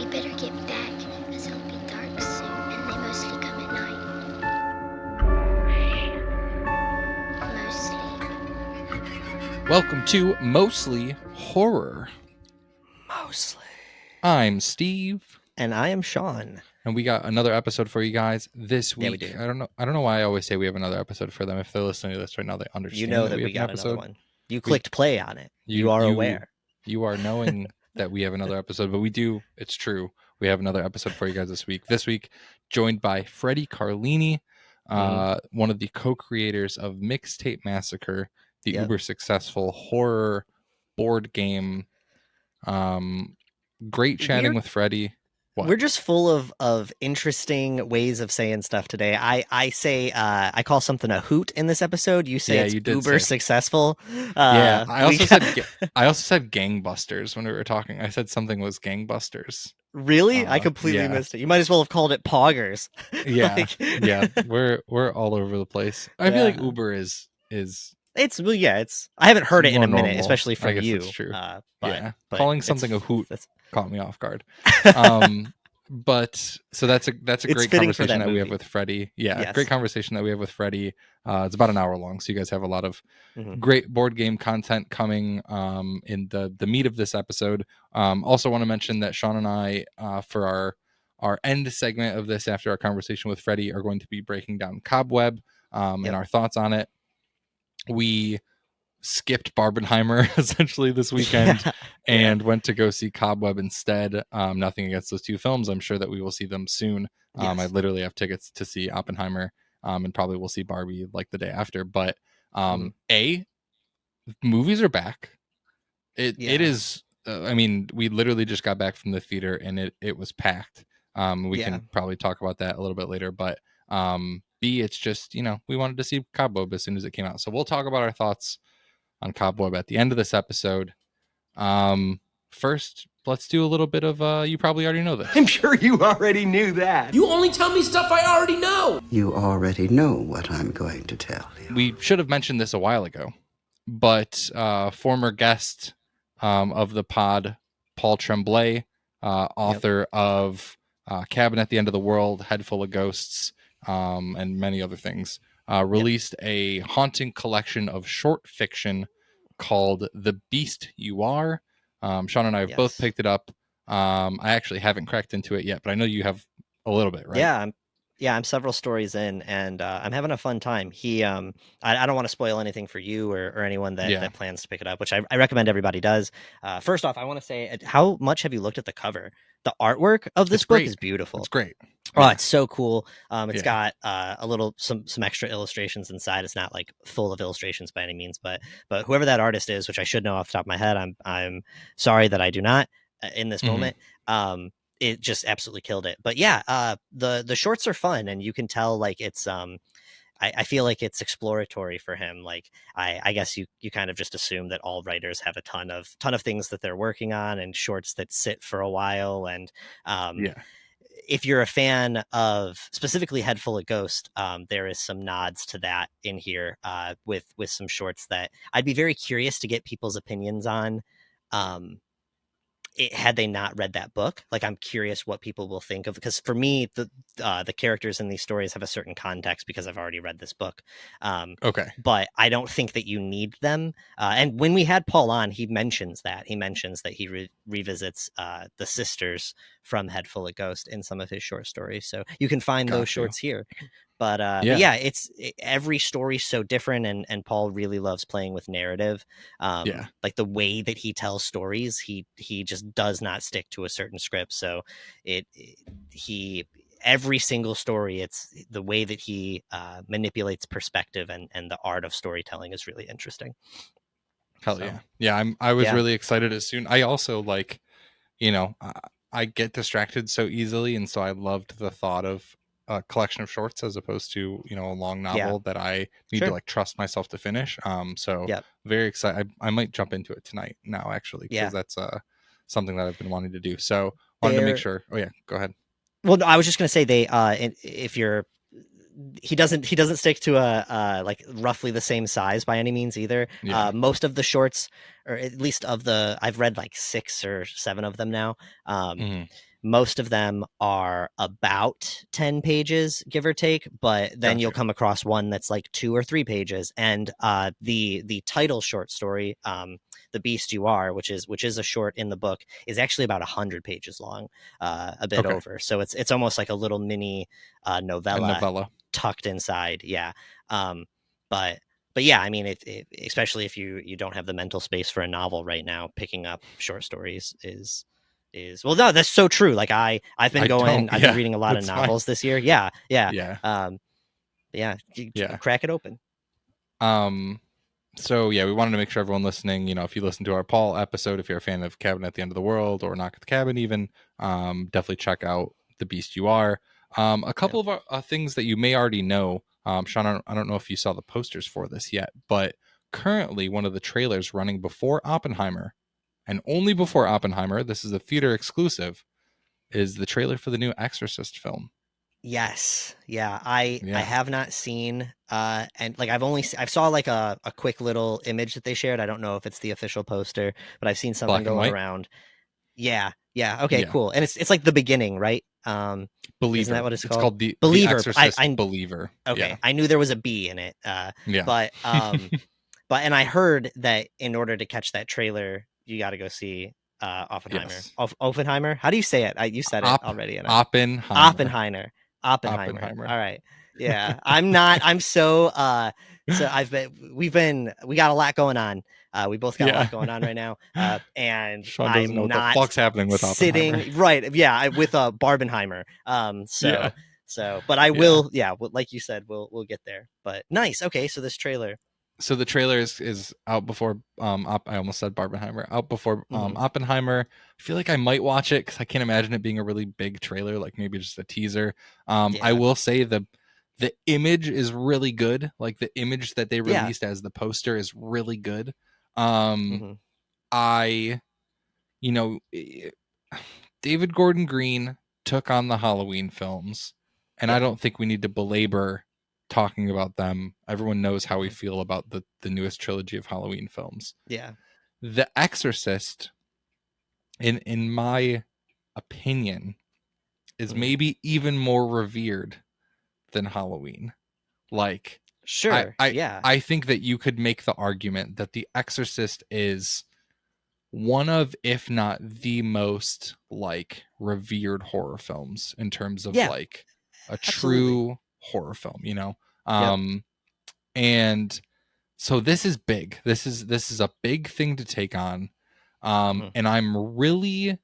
We better get back, because it'll be dark soon, and they mostly come at night. Mostly. Welcome to Mostly Horror. Mostly. I'm Steve. And I am Sean. And we got another episode for you guys this week. Yeah, we do. I don't know why I always say we have another episode for them. If they're listening to this right now, they understand. You know that we have got an another one. You clicked play on it. You are aware. You are knowing that we have another episode, but we do. It's true. We have another episode for you guys this week. This week, joined by Freddie Carlini, one of the co-creators of Mixtape Massacre, the uber successful horror board game. Great chatting with Freddie. What? We're just full of interesting ways of saying stuff today. I say I call something a hoot in this episode. You say it's uber successful. I also said gangbusters when we were talking. I said something was gangbusters. Really? I completely missed it. You might as well have called it poggers. Yeah. Yeah. We're all over the place. I feel like Uber is it's I haven't heard it in a minute, normal. especially from you. That's true. But calling something a hoot caught me off guard. But so that's a great conversation that we have with Freddie. Great conversation that we have with Freddie. It's about an hour long, so you guys have a lot of great board game content coming in the meat of this episode. Also want to mention that Sean and I for our end segment of this after our conversation with Freddie are going to be breaking down Cobweb and our thoughts on it. We skipped Barbenheimer essentially this weekend and went to go see Cobweb instead. Nothing against those two films. I'm sure that we will see them soon. I literally have tickets to see Oppenheimer and probably we'll see Barbie like the day after. But movies are back. It is. I mean, we literally just got back from the theater and it was packed. We can probably talk about that a little bit later, but B, it's just, we wanted to see Cobweb as soon as it came out. So we'll talk about our thoughts on Cobweb at the end of this episode. First, let's do a little bit of, you probably already know this. I'm sure you already knew that. You only tell me stuff I already know. You already know what I'm going to tell you. We should have mentioned this a while ago, but former guest of the pod, Paul Tremblay, author of Cabin at the End of the World, Head Full of Ghosts, and many other things, released a haunting collection of short fiction called The Beast You Are. Sean and I have both picked it up. I actually haven't cracked into it yet, but I know you have a little bit, right? I'm several stories in, and I'm having a fun time. I don't want to spoil anything for you or anyone that plans to pick it up, which I recommend everybody does. First off, I want to say, how much have you looked at the cover? The artwork of this book is beautiful. It's great. Oh, it's so cool. It's got a little some extra illustrations inside. It's not like full of illustrations by any means, but whoever that artist is, which I should know off the top of my head, I'm sorry that I do not in this moment. It just absolutely killed it. But the shorts are fun, and you can tell like it's I feel like it's exploratory for him. Like I guess you kind of just assume that all writers have a ton of things that they're working on and shorts that sit for a while. And if you're a fan of specifically Head Full of Ghost, there is some nods to that in here with some shorts that I'd be very curious to get people's opinions on. Had they not read that book, like I'm curious what people will think of, because for me the characters in these stories have a certain context because I've already read this book. But I don't think that you need them. And when we had Paul on, he mentions that he revisits the sisters from Head Full of Ghost in some of his short stories, so you can find those shorts here. But it's every story's so different, and Paul really loves playing with narrative. Like the way that he tells stories, he just does not stick to a certain script. So every single story, it's the way that he manipulates perspective and the art of storytelling is really interesting. Hell yeah. I was really excited as soon. I also like, I get distracted so easily, and so I loved the thought of a collection of shorts as opposed to a long novel that I need to like trust myself to finish. Very excited. I might jump into it tonight now, actually, because that's something that I've been wanting to do. So wanted to make sure. Oh yeah, go ahead. Well, no, I was just going to say if he doesn't stick to a like roughly the same size by any means either. Most of the shorts, or at least I've read like 6 or 7 of them now. Most of them are about 10 pages, give or take, but then you'll come across one that's like 2 or 3 pages. And the title short story, The Beast You Are, which is a short in the book, is actually about 100 pages long, a bit over. So it's almost like a little mini novella tucked inside. Yeah. But yeah, I mean, it especially if you don't have the mental space for a novel right now, picking up short stories is well, no, that's so true. Like I've been reading a lot of novels this year. Yeah. Crack it open. So yeah, we wanted to make sure everyone listening, if you listen to our Paul episode, if you're a fan of Cabin at the End of the World or Knock at the Cabin even, definitely check out The Beast You Are. A couple of things that you may already know. Sean, I don't know if you saw the posters for this yet, but currently one of the trailers running before Oppenheimer, and only before Oppenheimer, this is a theater exclusive, is the trailer for the new Exorcist film. Yes. Yeah. I have not seen, and like I've saw like a quick little image that they shared. I don't know if it's the official poster, but I've seen something going around. Yeah. Okay, cool. And it's like the beginning, right? Believer. Isn't that what it's called? It's called the Believer. The Exorcist Believer. Okay. Yeah. I knew there was a B in it. But and I heard that in order to catch that trailer, you got to go see Oppenheimer. Yes. Oppenheimer? How do you say it? You said it already. Oppenheimer. Oppenheimer. All right. Yeah. I'm so we got a lot going on. We both got a lot going on right now. And Sean doesn't know what the fuck's happening with Oppenheimer. Sitting right. Yeah. With Barbenheimer. But I will, like you said, we'll get there. But nice. Okay. So this trailer. So the trailer is out before I almost said Barbenheimer, out before Oppenheimer. I feel like I might watch it because I can't imagine it being a really big trailer, like maybe just a teaser. I will say the image is really good. Like the image that they released as the poster is really good. David Gordon Green took on the Halloween films, and I don't think we need to belabor talking about them. Everyone knows how we feel about the newest trilogy of Halloween films. Yeah. The Exorcist, in my opinion, is maybe even more revered than Halloween. Like, sure. I think that you could make the argument that The Exorcist is one of, if not the most like revered horror films in terms of like a true horror film, and so this is big. This is a big thing to take on, and I'm really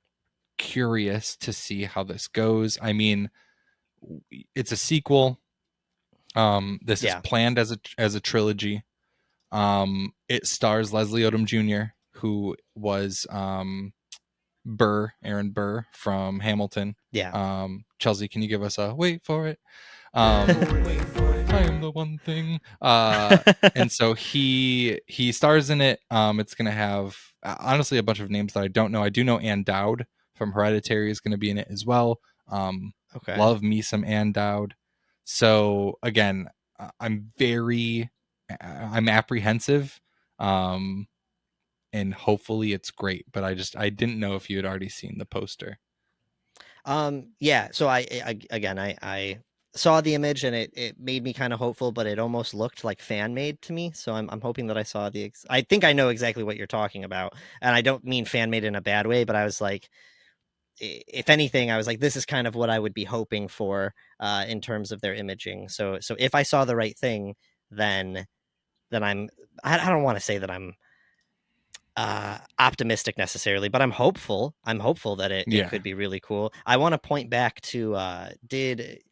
curious to see how this goes. I mean, it's a sequel. This is planned as a trilogy. It stars Leslie Odom Jr., who was Aaron Burr from Hamilton. Chelsea, can you give us a wait for it? I am the one thing. And so he stars in it. It's gonna have honestly a bunch of names that I don't know. I do know Ann Dowd from Hereditary is gonna be in it as well. Love me some Ann Dowd. So again, I'm apprehensive, and hopefully it's great. But I didn't know if you had already seen the poster. So I saw the image and it made me kind of hopeful, but it almost looked like fan made to me. So I'm hoping that I saw I think I know exactly what you're talking about, and I don't mean fan made in a bad way, but I was like, if anything, I was like, this is kind of what I would be hoping for in terms of their imaging. So if I saw the right thing, then I don't want to say that I'm optimistic necessarily, but I'm hopeful that it could be really cool. I want to point back to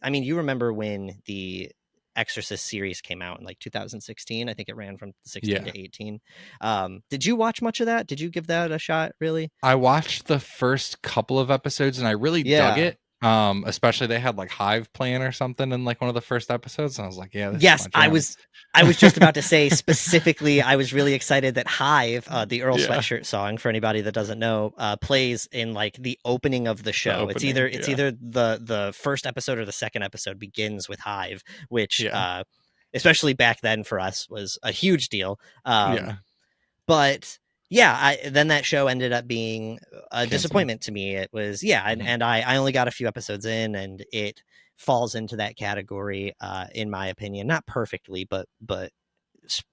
you remember when the Exorcist series came out in like 2016? I think it ran from 16 to 18. Did you watch much of that? Did you give that a shot? Really? I watched the first couple of episodes and I really dug it. Especially they had like Hive playing or something in like one of the first episodes, and I was like, yeah, this yes, is my jam. I was just about to say specifically, I was really excited that Hive, the Earl Sweatshirt song, for anybody that doesn't know, plays in like the opening of the show. It's either the first episode or the second episode begins with Hive, which especially back then for us was a huge deal. But yeah, then that show ended up being a disappointment to me. It was, and I only got a few episodes in, and it falls into that category, in my opinion, not perfectly, but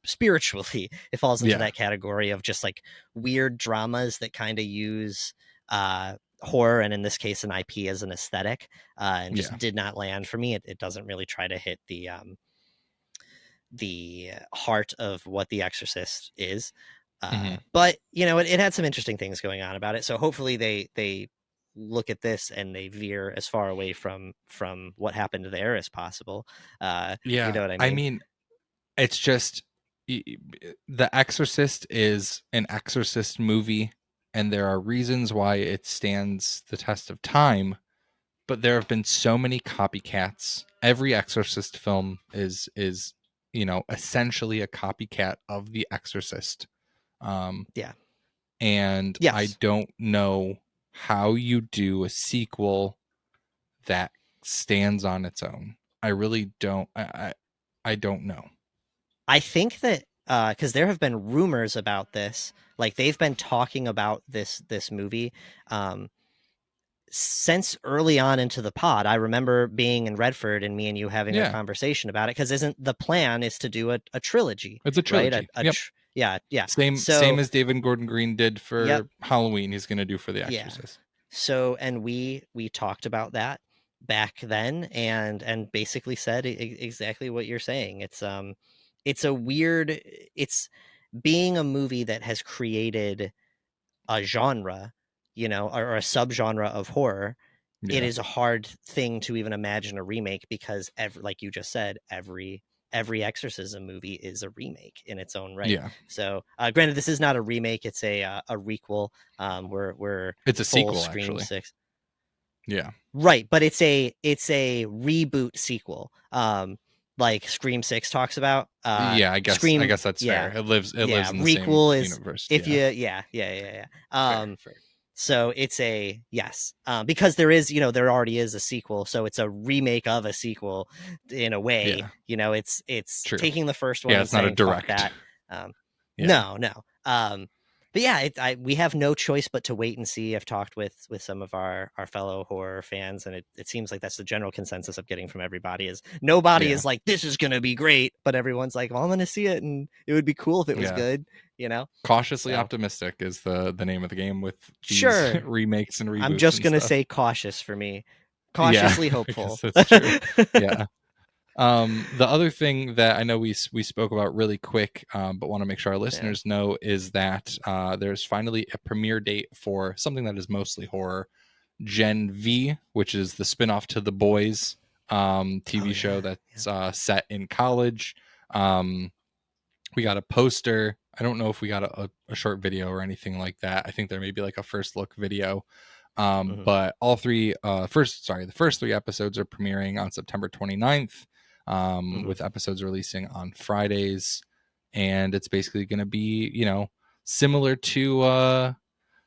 spiritually, it falls into that category of just like weird dramas that kind of use horror, and in this case, an IP as an aesthetic, and just did not land for me. It doesn't really try to hit the heart of what The Exorcist is. But it had some interesting things going on about it. So hopefully they look at this and they veer as far away from what happened there as possible. You know what I mean? I mean, it's just The Exorcist is an Exorcist movie, and there are reasons why it stands the test of time. But there have been so many copycats. Every Exorcist film is essentially a copycat of The Exorcist. And I don't know how you do a sequel that stands on its own. I really don't. I don't know. I think that because there have been rumors about this, like they've been talking about this movie since early on into the pod. I remember being in Redford and me and you having a conversation about it, because isn't the plan is to do a trilogy? It's a trilogy. Right? Yeah. Same as David Gordon Green did for Halloween. He's going to do for The Exorcist. So, and we talked about that back then, and basically said exactly what you're saying. It's being a movie that has created a genre, or a subgenre of horror. It is a hard thing to even imagine a remake, because like you just said, every exorcism movie is a remake in its own right. So granted, this is not a remake, it's a requel. It's a sequel, Scream actually. 6. Right, but it's a reboot sequel, like Scream 6 talks about. I guess that's fair. It lives in the same universe. Fair. So it's a because there is, there already is a sequel, so it's a remake of a sequel in a way. It's True. taking the first one. It's not a direct. That. No. But we have no choice but to wait and see. I've talked with some of our fellow horror fans, and it seems like that's the general consensus I'm getting from everybody, is nobody is like, this is going to be great, but everyone's like, well, I'm going to see it, and it would be cool if it was good, Cautiously optimistic is the name of the game with these remakes and reboots. I'm just going to say cautious for me. Cautiously hopeful. That's true. The other thing that I know we spoke about really quick, but want to make sure our listeners know, is that there's finally a premiere date for something that is mostly horror, Gen V, which is the spinoff to The Boys TV show that's set in college. We got a poster. I don't know if we got a short video or anything like that. I think there may be like a first look video. But the first 3 episodes are premiering on September 29th. With episodes releasing on Fridays, and it's basically going to be, similar to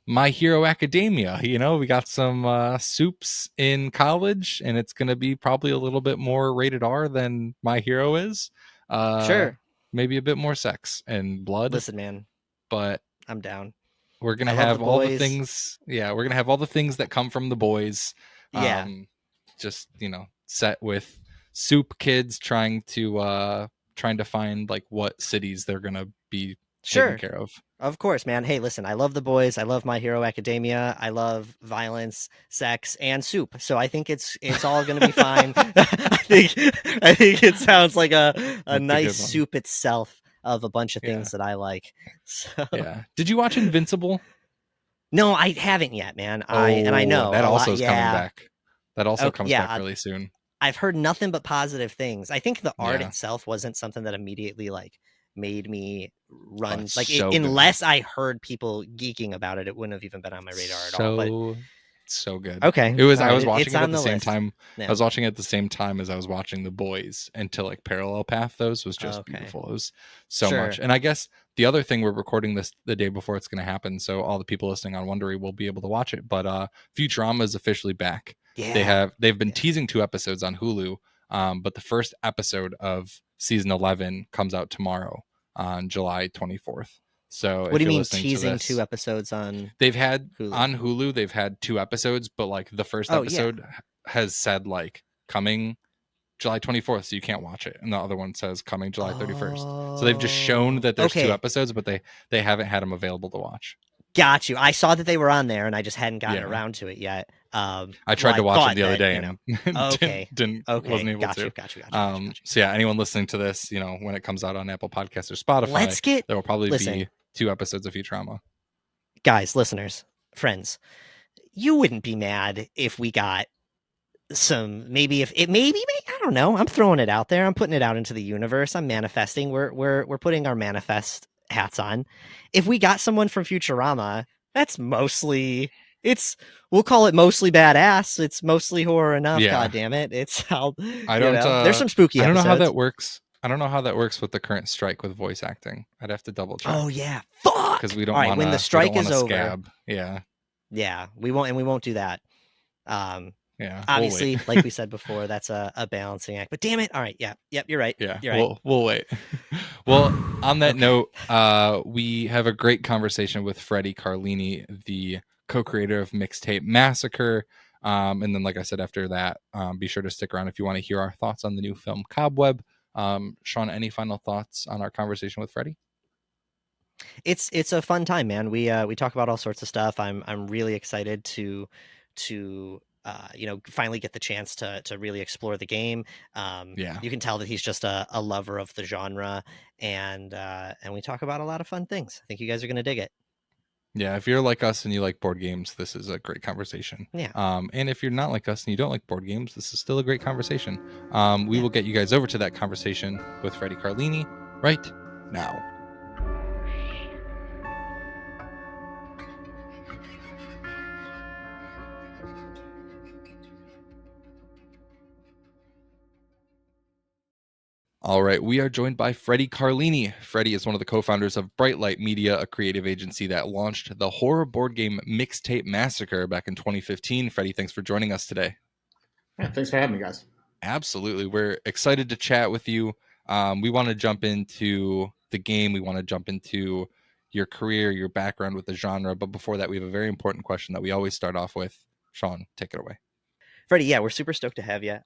My Hero Academia. We got some soups in college, and it's going to be probably a little bit more rated R than My Hero is. Sure. Maybe a bit more sex and blood. Listen, man, but I'm down. We're going to have all the things. Yeah, we're going to have all the things that come from The Boys. Just, set with soup kids trying to find like what cities they're gonna be taken care of. Of course, man. Hey, listen, I love The Boys. I love My Hero Academia. I love violence, sex, and soup. So I think it's all gonna be fine. I think it sounds like a nice soup itself of a bunch of things that I like. So Did you watch Invincible? No, I haven't yet, man. I know that also is coming back. That also comes back really soon. I've heard nothing but positive things. I think the art itself wasn't something that immediately like made me run. Unless I heard people geeking about it, it wouldn't have even been on my radar at all. But so good. Okay. It was. I was watching it at the same time. Yeah. I was watching it at the same time as I was watching The Boys, and to like parallel path those was just beautiful. It was so much. And I guess the other thing, we're recording this the day before it's going to happen, so all the people listening on Wondery will be able to watch it. But Futurama is officially back. Yeah. They've been teasing 2 episodes on Hulu, but the first episode of season 11 comes out tomorrow on July 24th. So what do you mean teasing 2 episodes on? They've had Hulu? On Hulu, they've had 2 episodes, but like the first episode has said like coming July 24th, so you can't watch it, and the other one says coming July 31st. So they've just shown that there's 2 episodes, but they haven't had them available to watch. Got you. I saw that they were on there, and I just hadn't gotten around to it yet. I tried to watch it the other day, and wasn't able to. Got you. So yeah, anyone listening to this, when it comes out on Apple Podcasts or Spotify, there will probably be 2 episodes of Futurama. Guys, listeners, friends, you wouldn't be mad if we got some, maybe I don't know. I'm throwing it out there. I'm putting it out into the universe. I'm manifesting. We're putting our manifest hats on. If we got someone from Futurama, that's mostly, we'll call it mostly badass. It's mostly horror enough. Yeah. God damn it. It's how there's some spooky episodes. I don't know how that works. I don't know how that works with the current strike with voice acting. I'd have to double check. Oh yeah. Fuck. Because we don't want when the strike is over. Scab. Yeah. Yeah. We won't do that. Yeah. Obviously, like we said before, that's a balancing act. But damn it. All right. Yeah. Yep. You're right. Yeah. You're right. We'll wait. Well, on that note, we have a great conversation with Freddie Carlini, the co-creator of Mixtape Massacre. And then, like I said, after that, be sure to stick around if you want to hear our thoughts on the new film Cobweb. Sean, any final thoughts on our conversation with Freddie? It's a fun time, man. We talk about all sorts of stuff. I'm really excited to finally get the chance to really explore the game. You can tell that he's just a lover of the genre, and we talk about a lot of fun things. I think you guys are going to dig it. Yeah, if you're like us and you like board games, this is a great conversation. Yeah. And if you're not like us and you don't like board games, this is still a great conversation. We will get you guys over to that conversation with Freddie Carlini right now. All right, we are joined by Freddie Carlini. Freddie is one of the co-founders of Bright Light Media, a creative agency that launched the horror board game Mixtape Massacre back in 2015. Freddie, thanks for joining us today. Yeah, thanks for having me, guys. Absolutely. We're excited to chat with you. We want to jump into the game. We want to jump into your career, your background with the genre. But before that, we have a very important question that we always start off with. Sean, take it away. Freddie, yeah, we're super stoked to have you.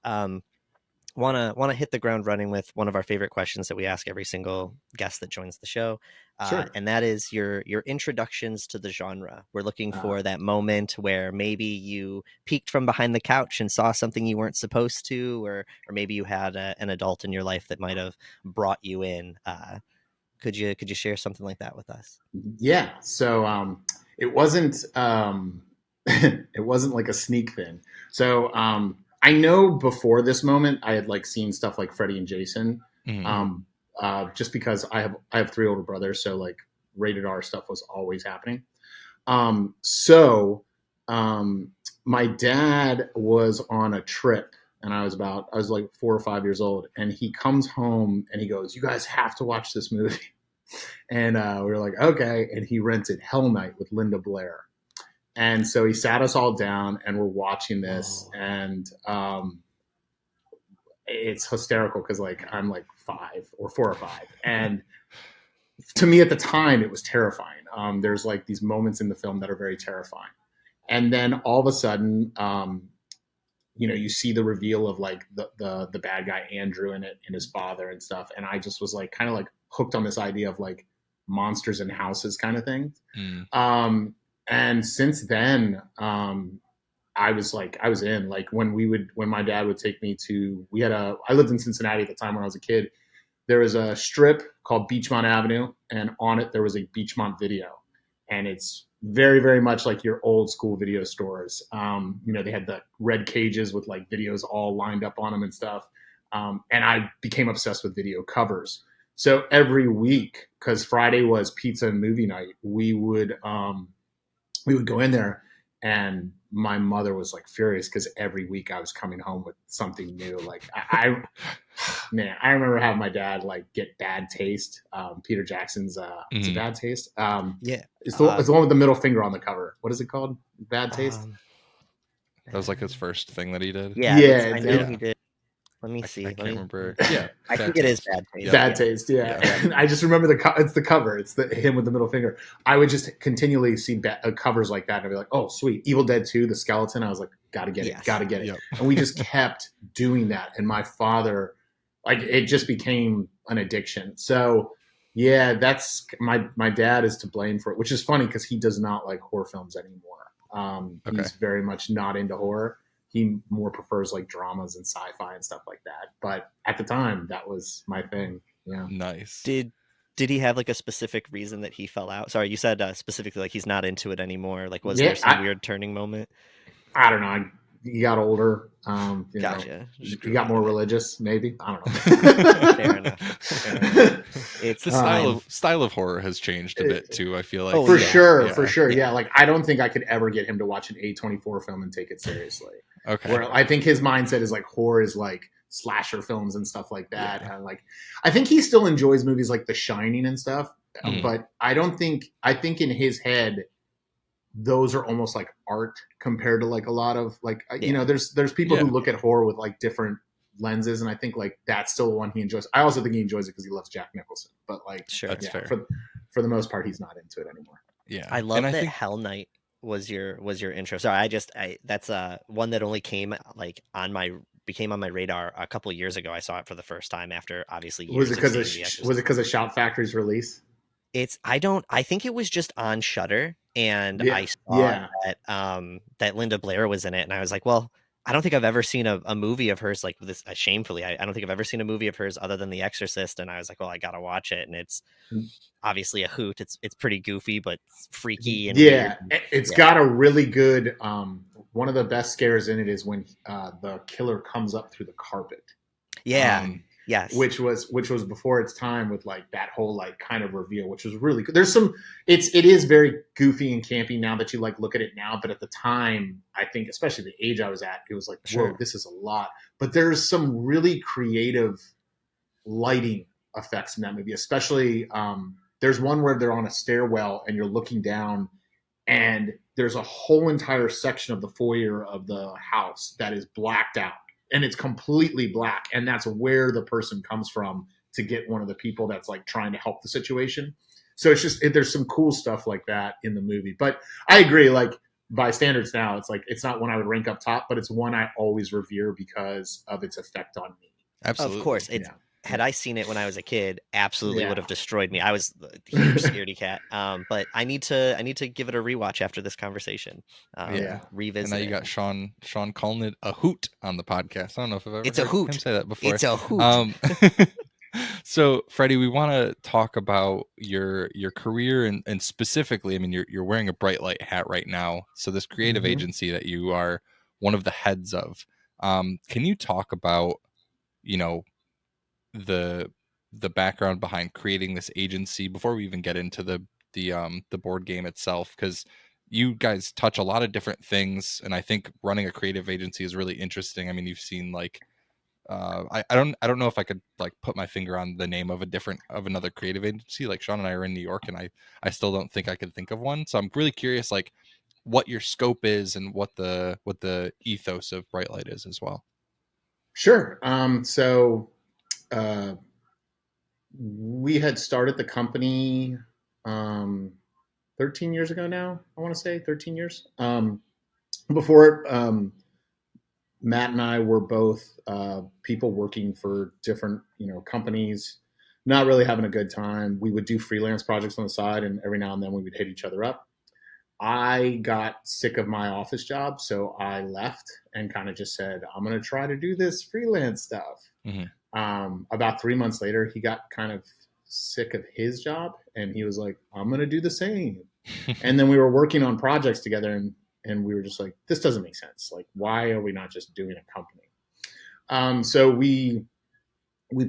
Want to hit the ground running with one of our favorite questions that we ask every single guest that joins the show. Sure. And that is your introductions to the genre. We're looking for that moment where maybe you peeked from behind the couch and saw something you weren't supposed to, or maybe you had an adult in your life that might have brought you in. Could you share something like that with us? Yeah. So it wasn't it wasn't like a sneak thing. So I know before this moment, I had like seen stuff like Freddie and Jason, just because I have 3 older brothers. So like rated R stuff was always happening. My dad was on a trip, and I was like 4 or 5 years old, and he comes home and he goes, "You guys have to watch this movie." And we were like, okay. And he rented Hell Night with Linda Blair. And so he sat us all down and we're watching this, and it's hysterical because like I'm like 4 or 5, and to me at the time it was terrifying. There's like these moments in the film that are very terrifying, and then all of a sudden, you see the reveal of like the bad guy Andrew in it and his father and stuff, and I just was like kind of like hooked on this idea of like monsters in houses kind of thing. And since then, I was in, like when my dad would take me to, I lived in Cincinnati at the time when I was a kid. There was a strip called Beachmont Avenue, and on it there was a Beachmont Video, and it's very, very much like your old school video stores. They had the red cages with like videos all lined up on them and stuff. And I became obsessed with video covers. So every week, because Friday was pizza and movie night, we would go in there And my mother was like furious because every week I was coming home with something new. Like I remember having my dad like get Bad Taste. Peter Jackson's it's a Bad Taste. It's the one with the middle finger on the cover. What is it called? Bad Taste. That was like his first thing that he did. Yeah, I know he did. Let me see. I can't remember. Yeah, I think it is Bad Taste. Bad Taste. Yeah. I just remember it's the cover. It's him with the middle finger. I would just continually see covers like that, and I'd be like, "Oh, sweet, Evil Dead 2, the skeleton." I was like, "Gotta get it, gotta get it." Yep. And we just kept doing that. And my father, like, it just became an addiction. So, yeah, that's my dad is to blame for it, which is funny because he does not like horror films anymore. He's very much not into horror. He more prefers like dramas and sci-fi and stuff like that. But at the time, that was my thing. Yeah. Nice. Did he have like a specific reason that he fell out? Sorry, you said specifically like he's not into it anymore. Like, was there some weird turning moment? I don't know. He got older. Gotcha. He got more religious, maybe. I don't know. Fair enough. It's the style of horror has changed a bit too. I feel like for sure. Yeah, like I don't think I could ever get him to watch an A24 film and take it seriously. Okay. Where I think his mindset is like horror is like slasher films and stuff like that. Yeah. And like I think he still enjoys movies like The Shining and stuff, but I think in his head those are almost like art compared to like a lot of like there's people who look at horror with like different lenses, and I think like that's still the one he enjoys. I also think he enjoys it because he loves Jack Nicholson, but like that's fair. For the most part he's not into it anymore. Yeah, I love that Hell Night was your intro. Sorry, that's one that only came like became on my radar a couple of years ago. I saw it for the first time after obviously years. Was it because of Shout Factory's release? I think it was just on Shudder, and I saw that Linda Blair was in it, and I was like, well, I don't think I've ever seen a movie of hers like this. Shamefully, I don't think I've ever seen a movie of hers other than The Exorcist, and I was like, well, I gotta watch it, and it's obviously a hoot. It's pretty goofy, but freaky and weird. It's got a really good. One of the best scares in it is when the killer comes up through the carpet. Yeah. Yes. Which was before its time with like that whole like kind of reveal, which was really good. There's some it is very goofy and campy now that you like look at it now, but at the time, I think especially the age I was at, it was like, whoa, this is a lot. But there's some really creative lighting effects in that movie, especially there's one where they're on a stairwell and you're looking down and there's a whole entire section of the foyer of the house that is blacked out. And it's completely black. And that's where the person comes from to get one of the people that's like trying to help the situation. So it's just, there's some cool stuff like that in the movie. But I agree, like by standards now, it's like, it's not one I would rank up top, but it's one I always revere because of its effect on me. Absolutely. Of course. Had I seen it when I was a kid, absolutely would have destroyed me. I was a huge scaredy cat. But I need to give it a rewatch after this conversation. Revisit. And now you got Sean calling it a hoot on the podcast. I don't know if I've ever heard him say that before. It's a hoot. So Freddie, we want to talk about your career and specifically, I mean, you're wearing a bright light hat right now. So this creative agency that you are one of the heads of, can you talk about, the background behind creating this agency before we even get into the board game itself? Because you guys touch a lot of different things, and I think running a creative agency is really interesting. I mean, you've seen like I don't know if I could like put my finger on the name of another creative agency. Like Sean and I are in New York, and I still don't think I could think of one. So I'm really curious, like what your scope is and what the ethos of Bright Light is as well. Sure. We had started the company 13 years ago now. I want to say 13 years. Before Matt and I were both people working for different companies, not really having a good time. We would do freelance projects on the side, and every now and then we would hit each other up. I got sick of my office job, so I left and kind of just said, I'm going to try to do this freelance stuff. About 3 months later, he got kind of sick of his job, and he was like, I'm going to do the same. And then we were working on projects together, and we were just like, this doesn't make sense. Like, why are we not just doing a company? So we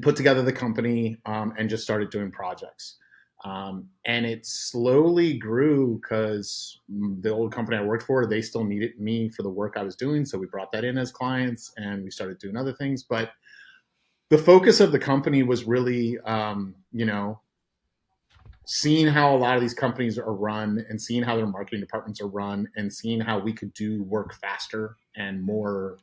put together the company and just started doing projects. And it slowly grew because the old company I worked for, they still needed me for the work I was doing. So we brought that in as clients and we started doing other things. But the focus of the company was really, seeing how a lot of these companies are run and seeing how their marketing departments are run and seeing how we could do work faster and more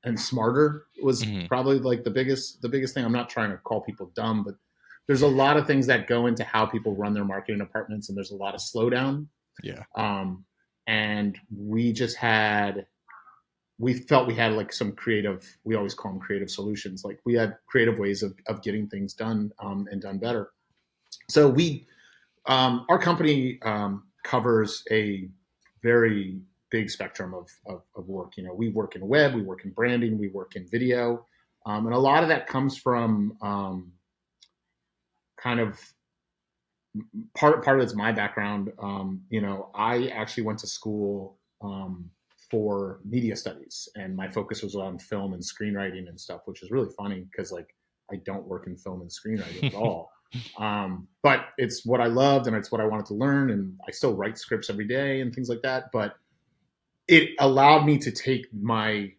and smarter was probably like the biggest thing. I'm not trying to call people dumb, but there's a lot of things that go into how people run their marketing departments, and there's a lot of slowdown. Yeah. And we felt we had like some creative, we always call them creative solutions. Like we had creative ways of getting things done and done better. So our company covers a very big spectrum of work. We work in web, we work in branding, we work in video. And a lot of that comes from kind of part of it's my background. I actually went to school for media studies, and my focus was on film and screenwriting and stuff, which is really funny because like I don't work in film and screenwriting at all. But it's what I loved and it's what I wanted to learn, and I still write scripts every day and things like that. But it allowed me to take my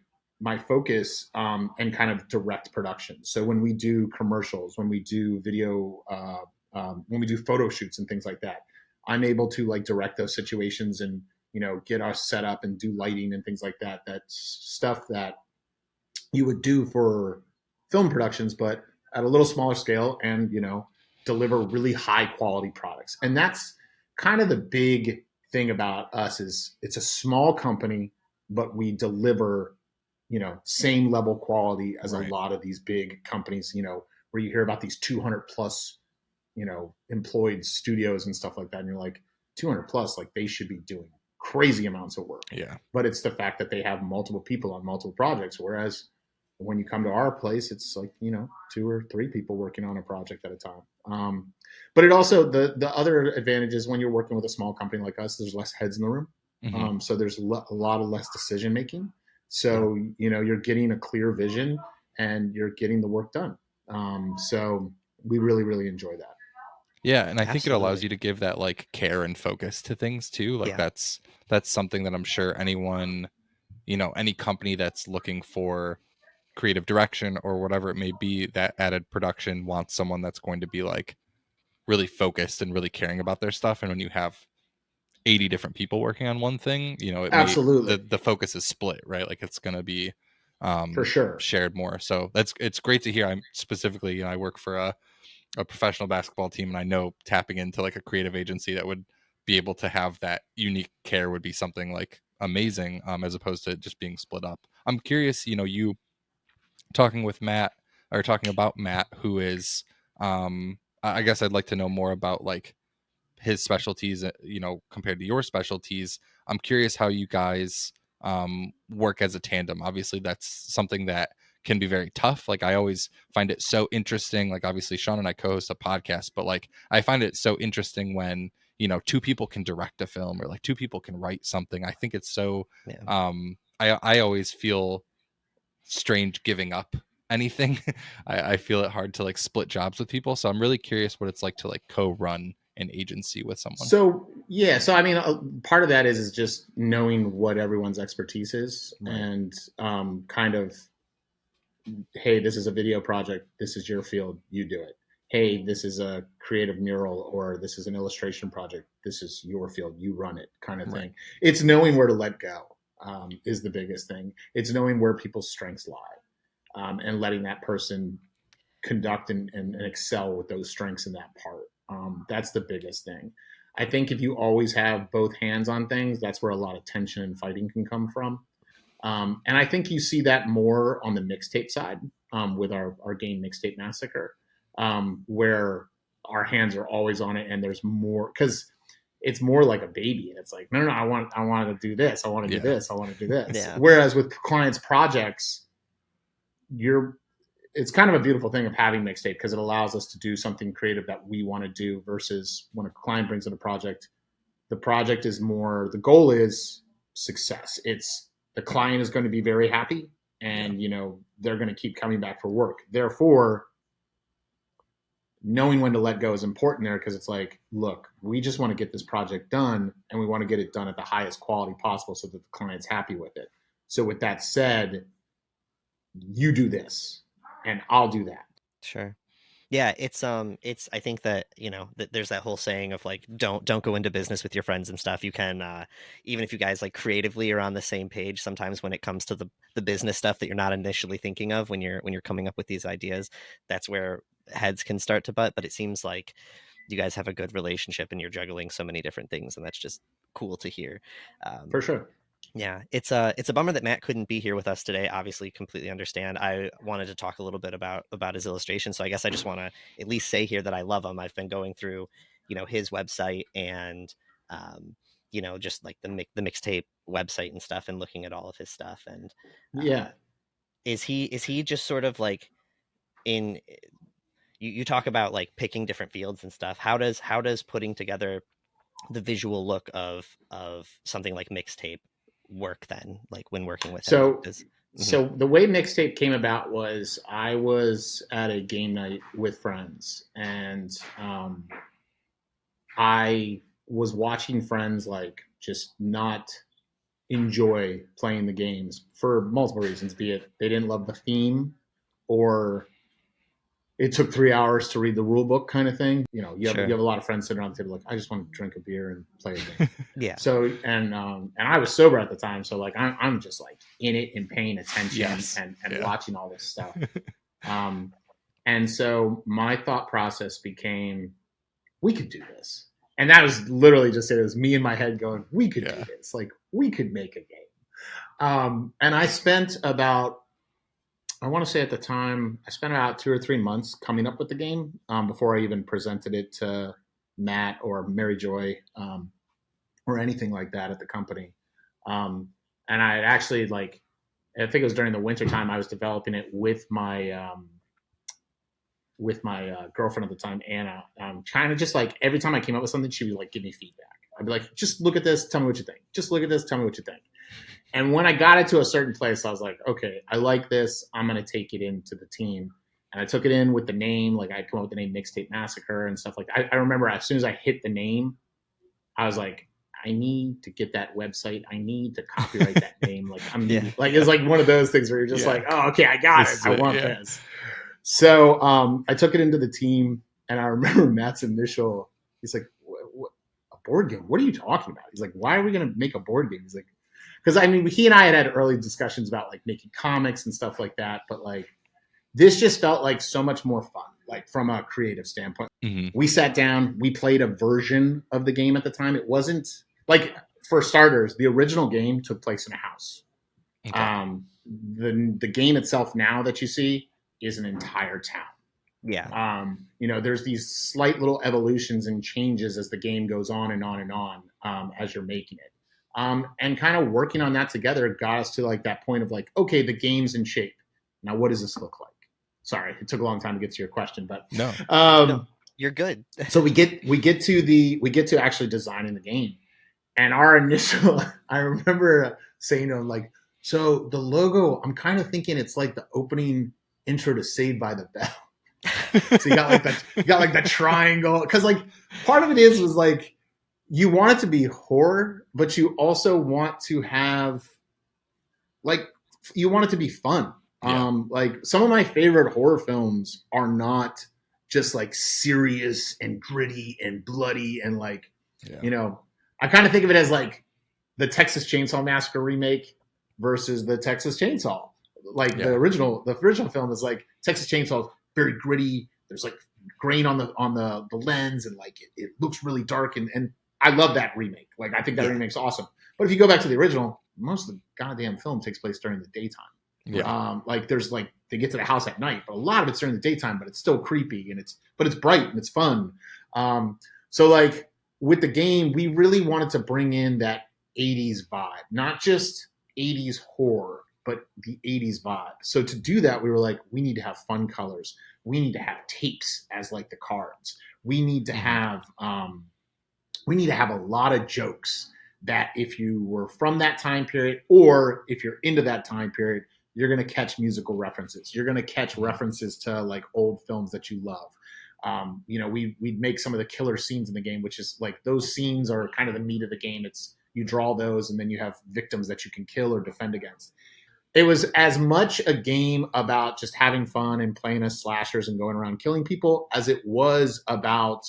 focus and kind of direct production. So when we do commercials, when we do video, when we do photo shoots and things like that, I'm able to like direct those situations and get us set up and do lighting and things like that. That's stuff that you would do for film productions, but at a little smaller scale, and deliver really high quality products. And that's kind of the big thing about us is it's a small company, but we deliver same level quality as right. A lot of these big companies, where you hear about these 200 plus employed studios and stuff like that, and you're like 200 plus, like they should be doing crazy amounts of work. Yeah. But it's the fact that they have multiple people on multiple projects, whereas when you come to our place, it's like 2 or 3 people working on a project at a time. But it also the other advantage is when you're working with a small company like us, there's less heads in the room, so there's a lot of less decision making. So you're getting a clear vision and you're getting the work done. So we really enjoy that. Yeah, and I think it allows you to give that like care and focus to things too. Like that's something that I'm sure anyone, any company that's looking for creative direction or whatever it may be, that added production wants someone that's going to be like really focused and really caring about their stuff. And when you have 80 different people working on one thing, absolutely the focus is split, right? Like it's going to be for sure shared more. So it's great to hear. I'm specifically, I work for a professional basketball team, and I know tapping into like a creative agency that would be able to have that unique care would be something like amazing, as opposed to just being split up. I'm curious, you talking about Matt, who is, I guess I'd like to know more about like his specialties, compared to your specialties. I'm curious how you guys work as a tandem. Obviously that's something that can be very tough. Like I always find it so interesting. Like obviously Sean and I co-host a podcast, but like I find it so interesting when 2 people can direct a film or like 2 people can write something. I think it's so I always feel strange giving up anything. I feel it hard to like split jobs with people, so I'm really curious what it's like to like co-run an agency with someone. So I mean, part of that is just knowing what everyone's expertise is, right. And kind of, hey, this is a video project, this is your field, you do it. Hey, this is a creative mural, or this is an illustration project, this is your field, you run it, kind of thing. Right. It's knowing where to let go is the biggest thing. It's knowing where people's strengths lie, and letting that person conduct and excel with those strengths in that part. That's the biggest thing. I think if you always have both hands on things, that's where a lot of tension and fighting can come from. And I think you see that more on the mixtape side with our game Mixtape Massacre, where our hands are always on it, and there's more because it's more like a baby, and it's like, no, I want to do this, I want to do this, I want to do this. Yeah. Whereas with clients' projects, it's kind of a beautiful thing of having Mixtape because it allows us to do something creative that we want to do versus when a client brings in a project, the project is more, the goal is success. It's the client is going to be very happy and, they're going to keep coming back for work. Therefore, knowing when to let go is important there, because it's like, look, we just want to get this project done, and we want to get it done at the highest quality possible so that the client's happy with it. So with that said, you do this and I'll do that. Sure. Yeah, it's I think that, that there's that whole saying of like, don't go into business with your friends and stuff. You can, even if you guys like creatively are on the same page, sometimes when it comes to the business stuff that you're not initially thinking of when you're coming up with these ideas, that's where heads can start to butt. But it seems like you guys have a good relationship and you're juggling so many different things, and that's just cool to hear. For sure. Yeah, it's a bummer that Matt couldn't be here with us today. Obviously, completely understand. I wanted to talk a little bit about his illustration, so I guess I just want to at least say here that I love him. I've been going through, his website and, just like the mixtape website and stuff, and looking at all of his stuff. And yeah, is he just sort of like in? You talk about like picking different fields and stuff. How does putting together the visual look of something like Mixtape work then, like when working with him? So the way Mixtape came about was I was at a game night with friends, and I was watching friends like just not enjoy playing the games for multiple reasons, be it they didn't love the theme, or it took 3 hours to read the rule book kind of thing. You have a lot of friends sitting around the table like, I just want to drink a beer and play a game. Yeah. So and I was sober at the time, so like I'm just like in it and paying attention and watching all this stuff. And so my thought process became, we could do this. And that was literally just it. It was me in my head going, we could do this. Like, we could make a game. And I spent about, I want to say at the time, I spent about 2 or 3 months coming up with the game before I even presented it to Matt or Mary Joy or anything like that at the company. And I actually I think it was during the winter time, I was developing it with my girlfriend at the time, Anna, trying to just like every time I came up with something, she would like give me feedback. I'd be like, just look at this, tell me what you think. Just look at this, tell me what you think. And when I got it to a certain place, I was like, okay, I like this. I'm going to take it into the team. And I took it in with the name, like I'd come up with the name Mixtape Massacre and stuff like that. I remember as soon as I hit the name, I was like, I need to get that website. I need to copyright that name. Like like it's like one of those things where you're just like, oh, okay, I got it. I want this. So I took it into the team, and I remember Matt's initial, he's like, what, a board game? What are you talking about? He's like, why are we going to make a board game? He's like, because I mean, he and I had early discussions about like making comics and stuff like that, but like this just felt like so much more fun, like from a creative standpoint. Mm-hmm. We sat down, we played a version of the game at the time. It wasn't like, for starters, the original game took place in a house. Okay. The game itself now that you see is an entire town. Yeah. There's these slight little evolutions and changes as the game goes on and on and on as you're making it. And kind of working on that together got us to like that point of like, okay, the game's in shape. Now, what does this look like? Sorry, it took a long time to get to your question, but no, no, you're good. So we get to actually designing the game, and our initial, I remember saying to him like, so the logo, I'm kind of thinking it's like the opening intro to Saved by the Bell. So you got like the triangle, because like part of it was like, you want it to be horror, but you also want to have you want it to be fun. Yeah. Like some of my favorite horror films are not just like serious and gritty and bloody and like, I kind of think of it as like the Texas Chainsaw Massacre remake versus the Texas Chainsaw. Like the original film is like Texas Chainsaw, very gritty. There's like grain on the lens, and like it looks really dark, and I love that remake. Like I think that remake's awesome. But if you go back to the original, most of the goddamn film takes place during the daytime. Yeah. Like there's like they get to the house at night, but a lot of it's during the daytime, but it's still creepy and it's bright and it's fun. So like with the game, we really wanted to bring in that 80s vibe, not just 80s horror, but the 80s vibe. So to do that, we were like, we need to have fun colors. We need to have tapes as like the cards. We need to have a lot of jokes that if you were from that time period, or if you're into that time period, you're going to catch musical references. You're going to catch references to like old films that you love. we'd make some of the killer scenes in the game, which is like those scenes are kind of the meat of the game. It's you draw those and then you have victims that you can kill or defend against. It was as much a game about just having fun and playing as slashers and going around killing people as it was about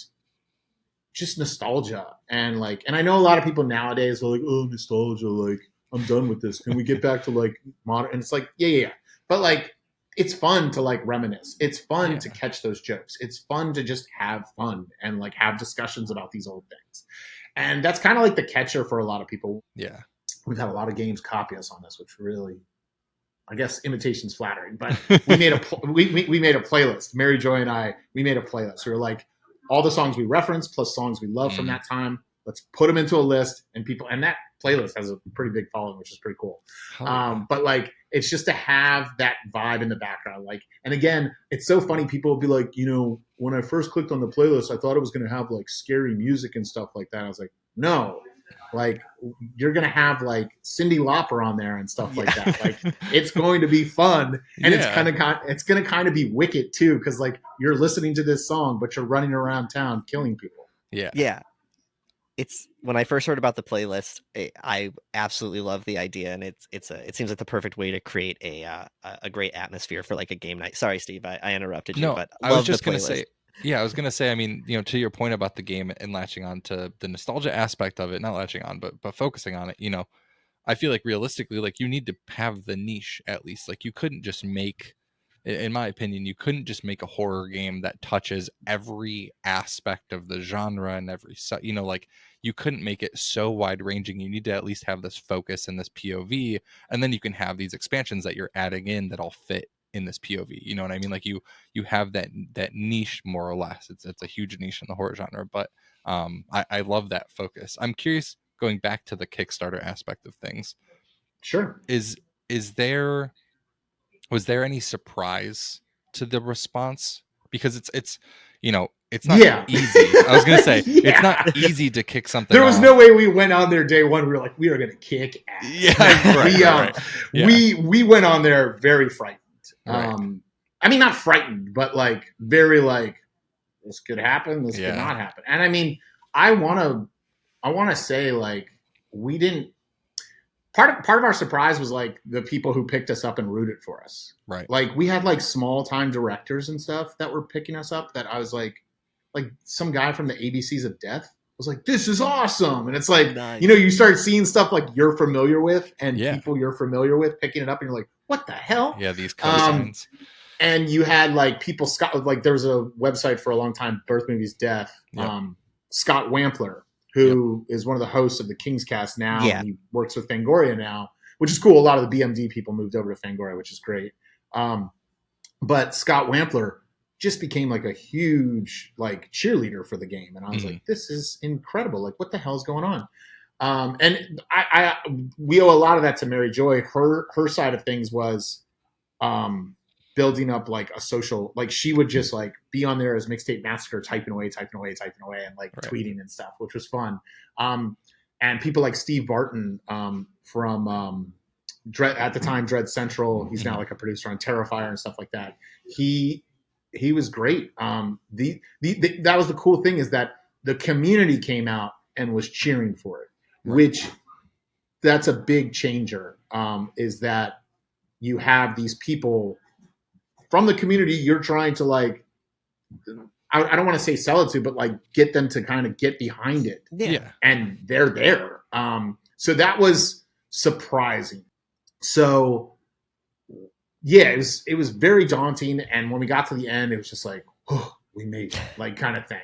just nostalgia. And I know a lot of people nowadays are like, oh, nostalgia, like I'm done with this. Can we get back to like modern? And it's like, yeah. But it's fun to reminisce. It's fun to catch those jokes. It's fun to just have fun and have discussions about these old things. And that's kind of the catcher for a lot of people. Yeah. We've had a lot of games copy us on this, which really, I guess imitation's flattering, but we made we made a playlist. Mary Joy and I, we made a playlist. We were like, all the songs we reference plus songs we love from that time. Let's put them into a list, and that playlist has a pretty big following, which is pretty cool. But it's just to have that vibe in the background. And again, it's so funny. People will be like, when I first clicked on the playlist, I thought it was going to have scary music and stuff like that. I was like, no. You're gonna have Cyndi Lauper on there and stuff like that. It's going to be fun, and it's gonna kind of be wicked too, because you're listening to this song, but you're running around town killing people. Yeah. It's when I first heard about the playlist, I absolutely love the idea, and it seems like the perfect way to create a great atmosphere for a game night. Sorry, Steve, I interrupted you. No, but I was just gonna say. Yeah, I was going to say, I mean, to your point about the game and latching on to the nostalgia aspect of it, not latching on, but focusing on it, I feel like realistically, you need to have the niche at least. You couldn't just make, in my opinion, you couldn't just make a horror game that touches every aspect of the genre and every, you couldn't make it so wide ranging. You need to at least have this focus and this POV, and then you can have these expansions that you're adding in that all fit in this POV, you know what I mean? You have that niche more or less. It's a huge niche in the horror genre, but I love that focus. I'm curious, going back to the Kickstarter aspect of things. Sure. Was there any surprise to the response? Because it's not easy. I was gonna say it's not easy to kick something. There was no way we went on there day one. We were like, we are gonna kick ass. Yeah, we went on there very frightened. Right. I mean, not frightened, but very this could happen, this could not happen. And I mean, I want to say we didn't. Part of our surprise was the people who picked us up and rooted for us. Right. We had small time directors and stuff that were picking us up. That I was like some guy from the ABCs of Death was like, this is awesome. And it's nice. You start seeing stuff you're familiar with and people you're familiar with picking it up, and you're like, what the hell? Yeah, these cosigns. And you had people, Scott, there was a website for a long time, Birth Movies Death. Yep. Scott Wampler, who is one of the hosts of the King's Cast now. Yeah. And he works with Fangoria now, which is cool. A lot of the BMD people moved over to Fangoria, which is great. But Scott Wampler just became a huge cheerleader for the game. And I was like, this is incredible. What the hell is going on? And we owe a lot of that to Mary Joy. Her side of things was building up a social, she would just be on there as Mixtape Massacre, typing away and tweeting and stuff, which was fun. And people like Steve Barton from at the time Dread Central, he's now a producer on Terrifier and stuff like that. He was great. That was the cool thing, is that the community came out and was cheering for it. Right. Which that's a big changer, is that you have these people from the community you're trying to I don't want to say sell it to, but get them to kind of get behind it. Yeah. And they're there. So that was surprising. So yeah, it was very daunting. And when we got to the end, it was just oh, we made it, kind of thing.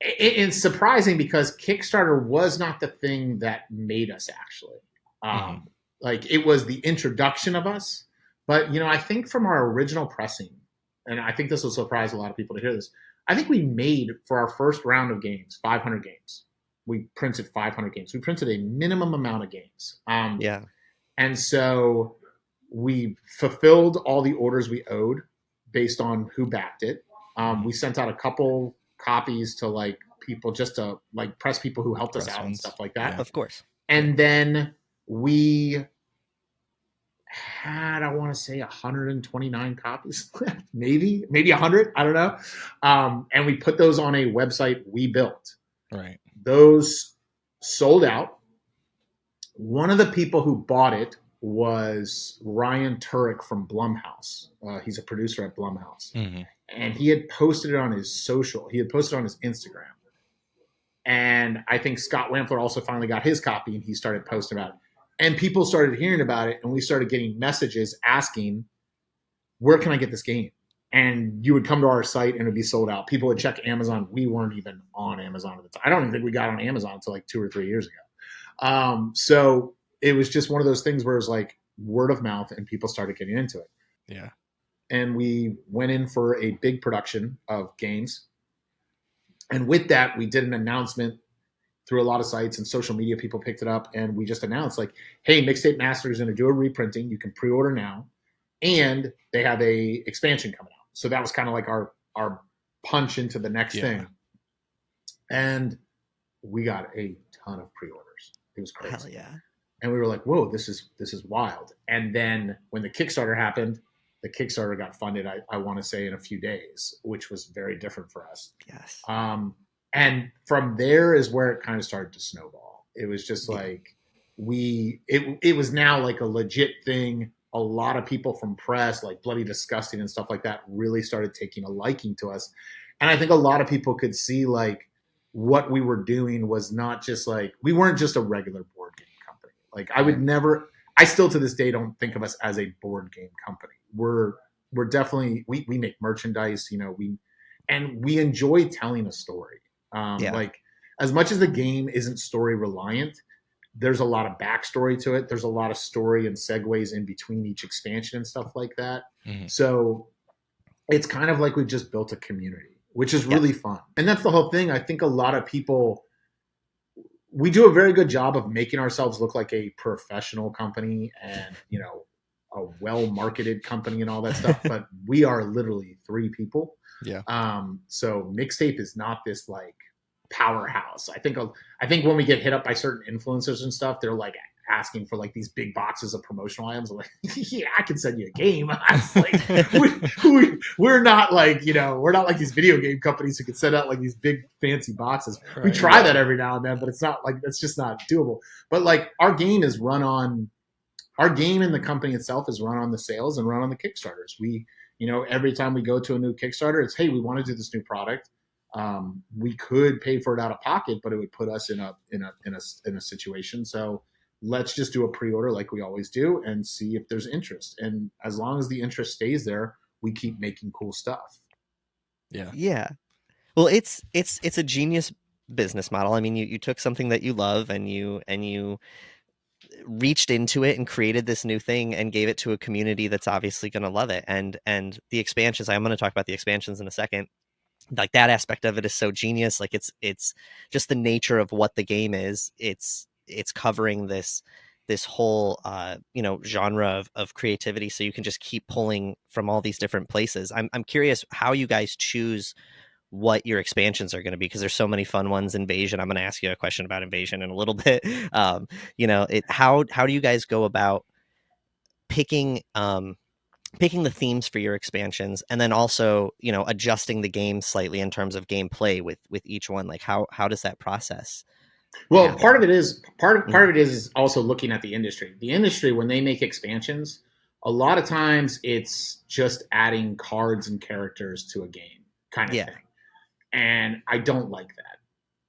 It's surprising because Kickstarter was not the thing that made us, actually. It was the introduction of us. But, I think from our original pressing, and I think this will surprise a lot of people to hear this, I think we made, for our first round of games, 500 games. We printed 500 games. We printed a minimum amount of games. And so we fulfilled all the orders we owed based on who backed it. We sent out a couple copies to people, just to press people who helped us out and stuff like that. Of course. And then we had, I want to say, 129 copies left, maybe 100. I don't know. And we put those on a website we built. Right. Those sold out. One of the people who bought it was Ryan Turek from Blumhouse. He's a producer at Blumhouse. Mm-hmm. And he had posted it on his social. He had posted it on his Instagram. And I think Scott Wampler also finally got his copy, and he started posting about it. And people started hearing about it, and we started getting messages asking, where can I get this game? And you would come to our site, and it would be sold out. People would check Amazon. We weren't even on Amazon at the time. I don't even think we got on Amazon until like 2 or 3 years ago. So it was just one of those things where it was like word of mouth, and people started getting into it. Yeah. And we went in for a big production of games. And with that, we did an announcement through a lot of sites and social media. People picked it up, and we just announced like, hey, Mixtape Massacre is going to do a reprinting. You can pre-order now. And they have a expansion coming out. So that was kind of like our punch into the next thing. And we got a ton of pre-orders. It was crazy. Hell yeah. And we were like, whoa, this is wild. And then when the Kickstarter happened, the Kickstarter got funded, I want to say, in a few days, which was very different for us. Yes. And from there is where it kind of started to snowball. It was just like it was now like a legit thing. A lot of people from press, like Bloody Disgusting and stuff like that, really started taking a liking to us. And I think a lot of people could see like what we were doing was not just like, we weren't just a regular board game company. Like I still to this day don't think of us as a board game company. We're definitely, we make merchandise, we enjoy telling a story. Like as much as the game isn't story reliant, there's a lot of backstory to it. There's a lot of story and segues in between each expansion and stuff like that. Mm-hmm. So it's kind of like we've just built a community, which is really fun. And that's the whole thing. I think a lot of people, we do a very good job of making ourselves look like a professional company and, a well-marketed company and all that stuff. But we are literally 3 people. Yeah. So Mixtape is not this like powerhouse. I think when we get hit up by certain influencers and stuff, they're like asking for like these big boxes of promotional items. I'm like, yeah, I can send you a game. I was like, we're not like, we're not like these video game companies who can send out like these big fancy boxes. Right. We try that every now and then, but it's not like, it's just not doable. But like our game in the company itself is run on the sales and run on the Kickstarters. We, every time we go to a new Kickstarter, it's, hey, we want to do this new product. We could pay for it out of pocket, but it would put us in a situation. So let's just do a pre-order like we always do and see if there's interest. And as long as the interest stays there, we keep making cool stuff. Yeah. Yeah. Well, it's a genius business model. I mean, you took something that you love and you reached into it and created this new thing and gave it to a community that's obviously going to love it. And the expansions, I'm going to talk about the expansions in a second. Like that aspect of it is so genius. Like it's just the nature of what the game is. It's covering this whole genre of creativity. So you can just keep pulling from all these different places. I'm curious how you guys choose what your expansions are going to be, because there's so many fun ones. Invasion, I'm going to ask you a question about Invasion in a little bit. How do you guys go about picking the themes for your expansions, and then also adjusting the game slightly in terms of gameplay with each one? Like how does that process happen? Part of it is also looking at the industry. When they make expansions, a lot of times it's just adding cards and characters to a game kind of thing. And I don't like that.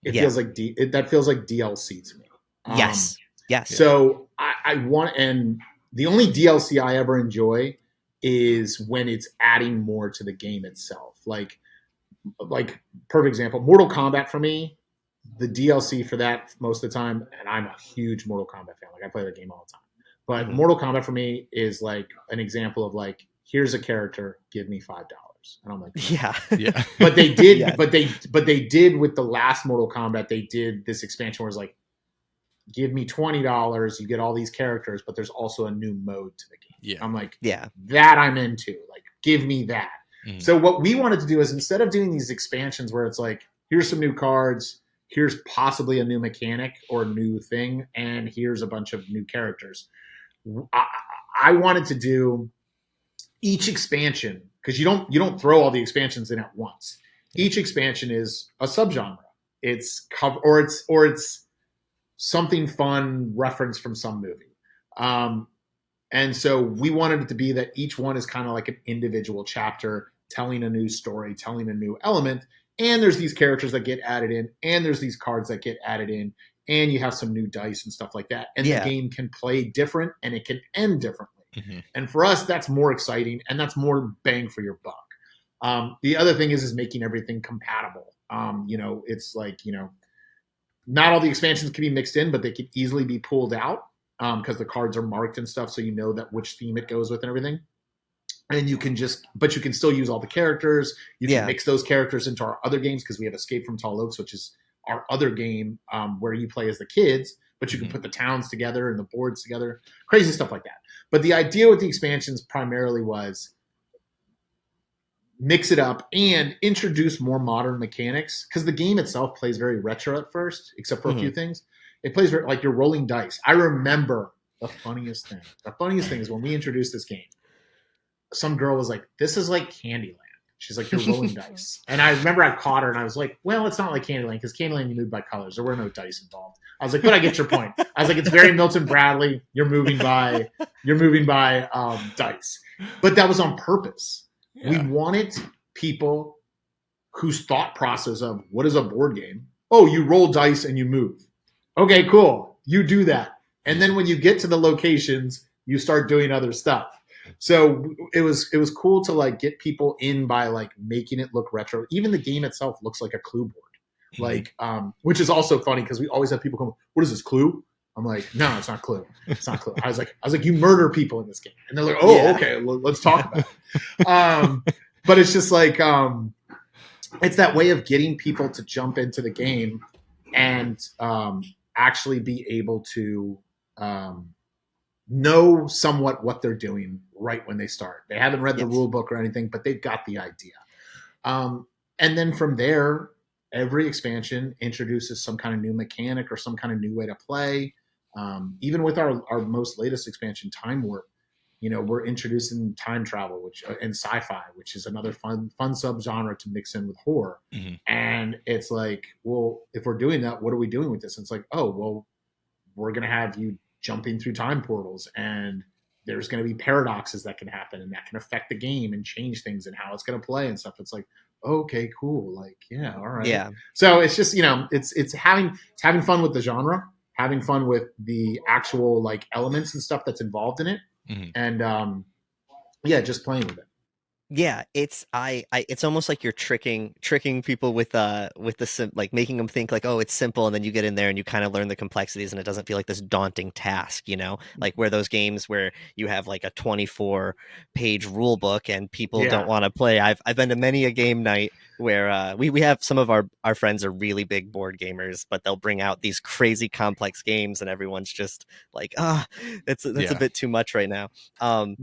It feels like that feels like DLC to me. Yes. So I want, and the only DLC I ever enjoy is when it's adding more to the game itself. Like perfect example, Mortal Kombat for me, the DLC for that most of the time, and I'm a huge Mortal Kombat fan. Like I play the game all the time. But Mortal Kombat for me is like an example of like, here's a character, give me $5. And I'm like, yeah. But they did, but they did with the last Mortal Kombat, they did this expansion where it's like, give me $20, you get all these characters, but there's also a new mode to the game. Yeah. I'm like, that I'm into. Like, give me that. Mm-hmm. So what we wanted to do is, instead of doing these expansions where it's like, here's some new cards, here's possibly a new mechanic or a new thing, and here's a bunch of new characters, I wanted to do each expansion, because you don't throw all the expansions in at once. Each expansion is a subgenre. It's cover, or it's something fun reference from some movie. And so we wanted it to be that each one is kind of like an individual chapter, telling a new story, telling a new element. And there's these characters that get added in, and there's these cards that get added in, and you have some new dice and stuff like that. And the game can play different, and it can end differently. Mm-hmm. And for us, that's more exciting, and that's more bang for your buck. The other thing is making everything compatible. It's like, not all the expansions can be mixed in, but they can easily be pulled out because the cards are marked and stuff, so you know that which theme it goes with and everything. And you can still use all the characters. You can mix those characters into our other games, because we have Escape from Tall Oaks, which is our other game where you play as the kids, but you can put the towns together and the boards together, crazy stuff like that. But the idea with the expansions primarily was mix it up and introduce more modern mechanics, because the game itself plays very retro at first, except for a few things. It plays like you're rolling dice. I remember the funniest thing. The funniest thing is when we introduced this game, some girl was like, "This is like Candyland." She's like, "You're rolling dice." And I remember I caught her and I was like, "Well, it's not like Candyland, because Candyland you move by colors. There were no dice involved." I was like, "But I get your point." I was like, "It's very Milton Bradley. You're moving by dice." But that was on purpose. Yeah. We wanted people whose thought process of what is a board game? Oh, you roll dice and you move. Okay, cool. You do that. And then when you get to the locations, you start doing other stuff. So it was cool to like get people in by like making it look retro. Even the game itself looks like a Clue board, like which is also funny because we always have people come, "What is this, Clue?" I'm like, "No, it's not Clue. It's not Clue." I was like, "You murder people in this game," and they're like, "Oh, okay, well, let's talk about it." But it's just like it's that way of getting people to jump into the game and actually be able to know somewhat what they're doing right when they start. They haven't read the rule book or anything, but they've got the idea. And then from there, every expansion introduces some kind of new mechanic or some kind of new way to play. Even with our most latest expansion, Time Warp, we're introducing time travel, and sci-fi, which is another fun subgenre to mix in with horror. Mm-hmm. And it's like, well, if we're doing that, what are we doing with this? And it's like, oh, well, we're going to have you jumping through time portals, and there's going to be paradoxes that can happen, and that can affect the game and change things and how it's going to play and stuff. It's like, okay, cool. Like, yeah, all right. Yeah. So it's just, it's having fun with the genre, having fun with the actual like elements and stuff that's involved in it. Mm-hmm. And just playing with it. Yeah, it's almost like you're tricking people with the like making them think like, oh, it's simple, and then you get in there and you kind of learn the complexities, and it doesn't feel like this daunting task, like where those games where you have like a 24-page rule book and people don't want to play. I've been to many a game night where we have some of our friends are really big board gamers, but they'll bring out these crazy complex games, and everyone's just like, that's a bit too much right now. And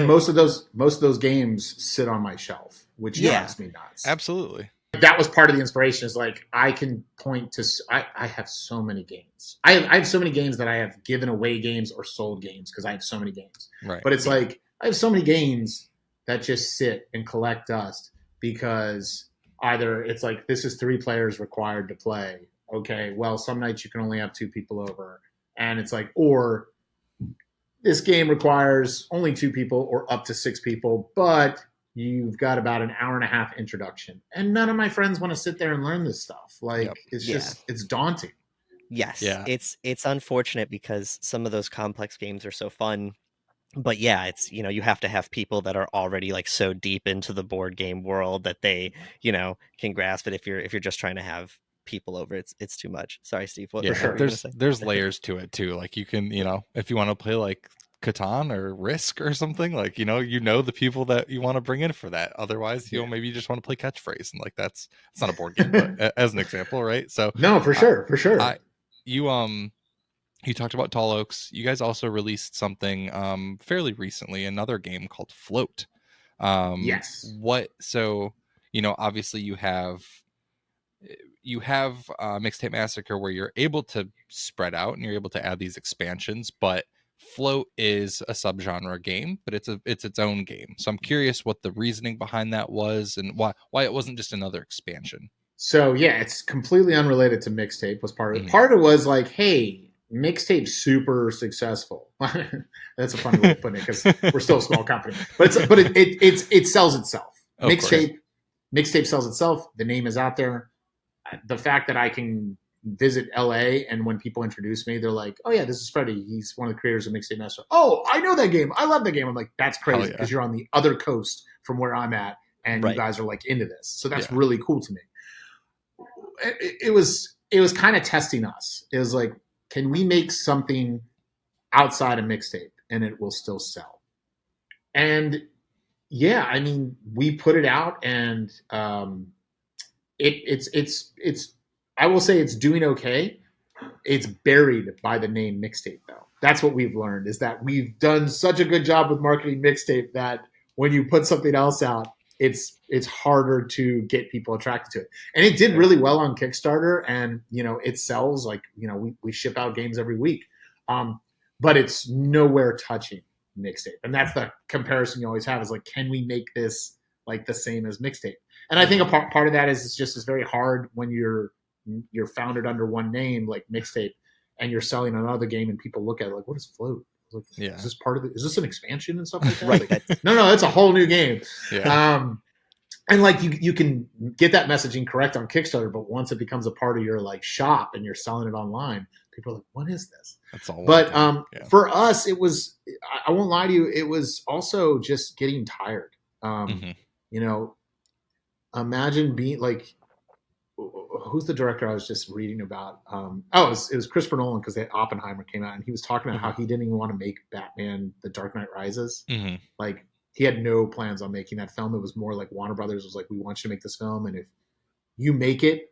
most of those games sit on my shelf, which drives me nuts. Absolutely. That was part of the inspiration, is like, I can point to, I have so many games. I have so many games that I have given away games or sold games because I have so many games. Right. But it's like, I have so many games that just sit and collect dust because either it's like, this is 3 players required to play. Okay, well, some nights you can only have 2 people over. And it's like, or this game requires only 2 people or up to 6 people, but you've got about an hour and a half introduction. And none of my friends want to sit there and learn this stuff. Like, it's just, it's daunting. Yes. Yeah. It's unfortunate because some of those complex games are so fun. But it's, you have to have people that are already like so deep into the board game world that they, can grasp it. If you're just trying to have people over, it's too much. Sorry, Steve. What there's layers to it too. Like you can, if you want to play like Catan or Risk or something, like the people that you want to bring in for that. Otherwise, maybe you just want to play Catchphrase, and like it's not a board game, but as an example, right? So no, for sure. You talked about Tall Oaks. You guys also released something fairly recently, another game called Float. Yes. So obviously you have Mixtape Massacre where you're able to spread out and you're able to add these expansions, but Float is a subgenre game, but it's its own game. So I'm curious what the reasoning behind that was, and why it wasn't just another expansion. So yeah, it's completely unrelated to Mixtape. Was part of it. Part of it was like, hey, Mixtape's super successful. That's a funny way of putting it because we're still a small company, but it sells itself. Mixtape sells itself. The name is out there. The fact that I can visit LA and when people introduce me, they're like, oh yeah, this is Freddie. He's one of the creators of Mixtape Massacre. Oh, I know that game. I love that game. I'm like, that's crazy because you're on the other coast from where I'm at and you guys are like into this. So that's really cool to me. It was kind of testing us. It was like, can we make something outside of Mixtape and it will still sell? And yeah, I mean, we put it out and it's I will say it's doing okay. It's buried by the name Mixtape though. That's what we've learned, is that we've done such a good job with marketing Mixtape that when you put something else out, it's harder to get people attracted to it. And it did really well on Kickstarter, and it sells like, we ship out games every week. But it's nowhere touching Mixtape. And that's the comparison you always have, is like, can we make this like the same as Mixtape? And I think a part of that is it's very hard when you're founded under one name like Mixtape and you're selling another game and people look at it like, what is Float? Like, is this part of it? Is this an expansion and stuff like that? Right. Like, no, it's a whole new game. Yeah. And like you can get that messaging correct on Kickstarter, but once it becomes a part of your like shop and you're selling it online, people are like, what is this? That's all. But for us, it was, I won't lie to you, it was also just getting tired. Imagine being like, who's the director I was just reading about? It was Christopher Nolan, because Oppenheimer came out and he was talking about how he didn't even want to make Batman The Dark Knight Rises. Like, he had no plans on making that film. It was more like Warner Brothers was like, we want you to make this film, and if you make it,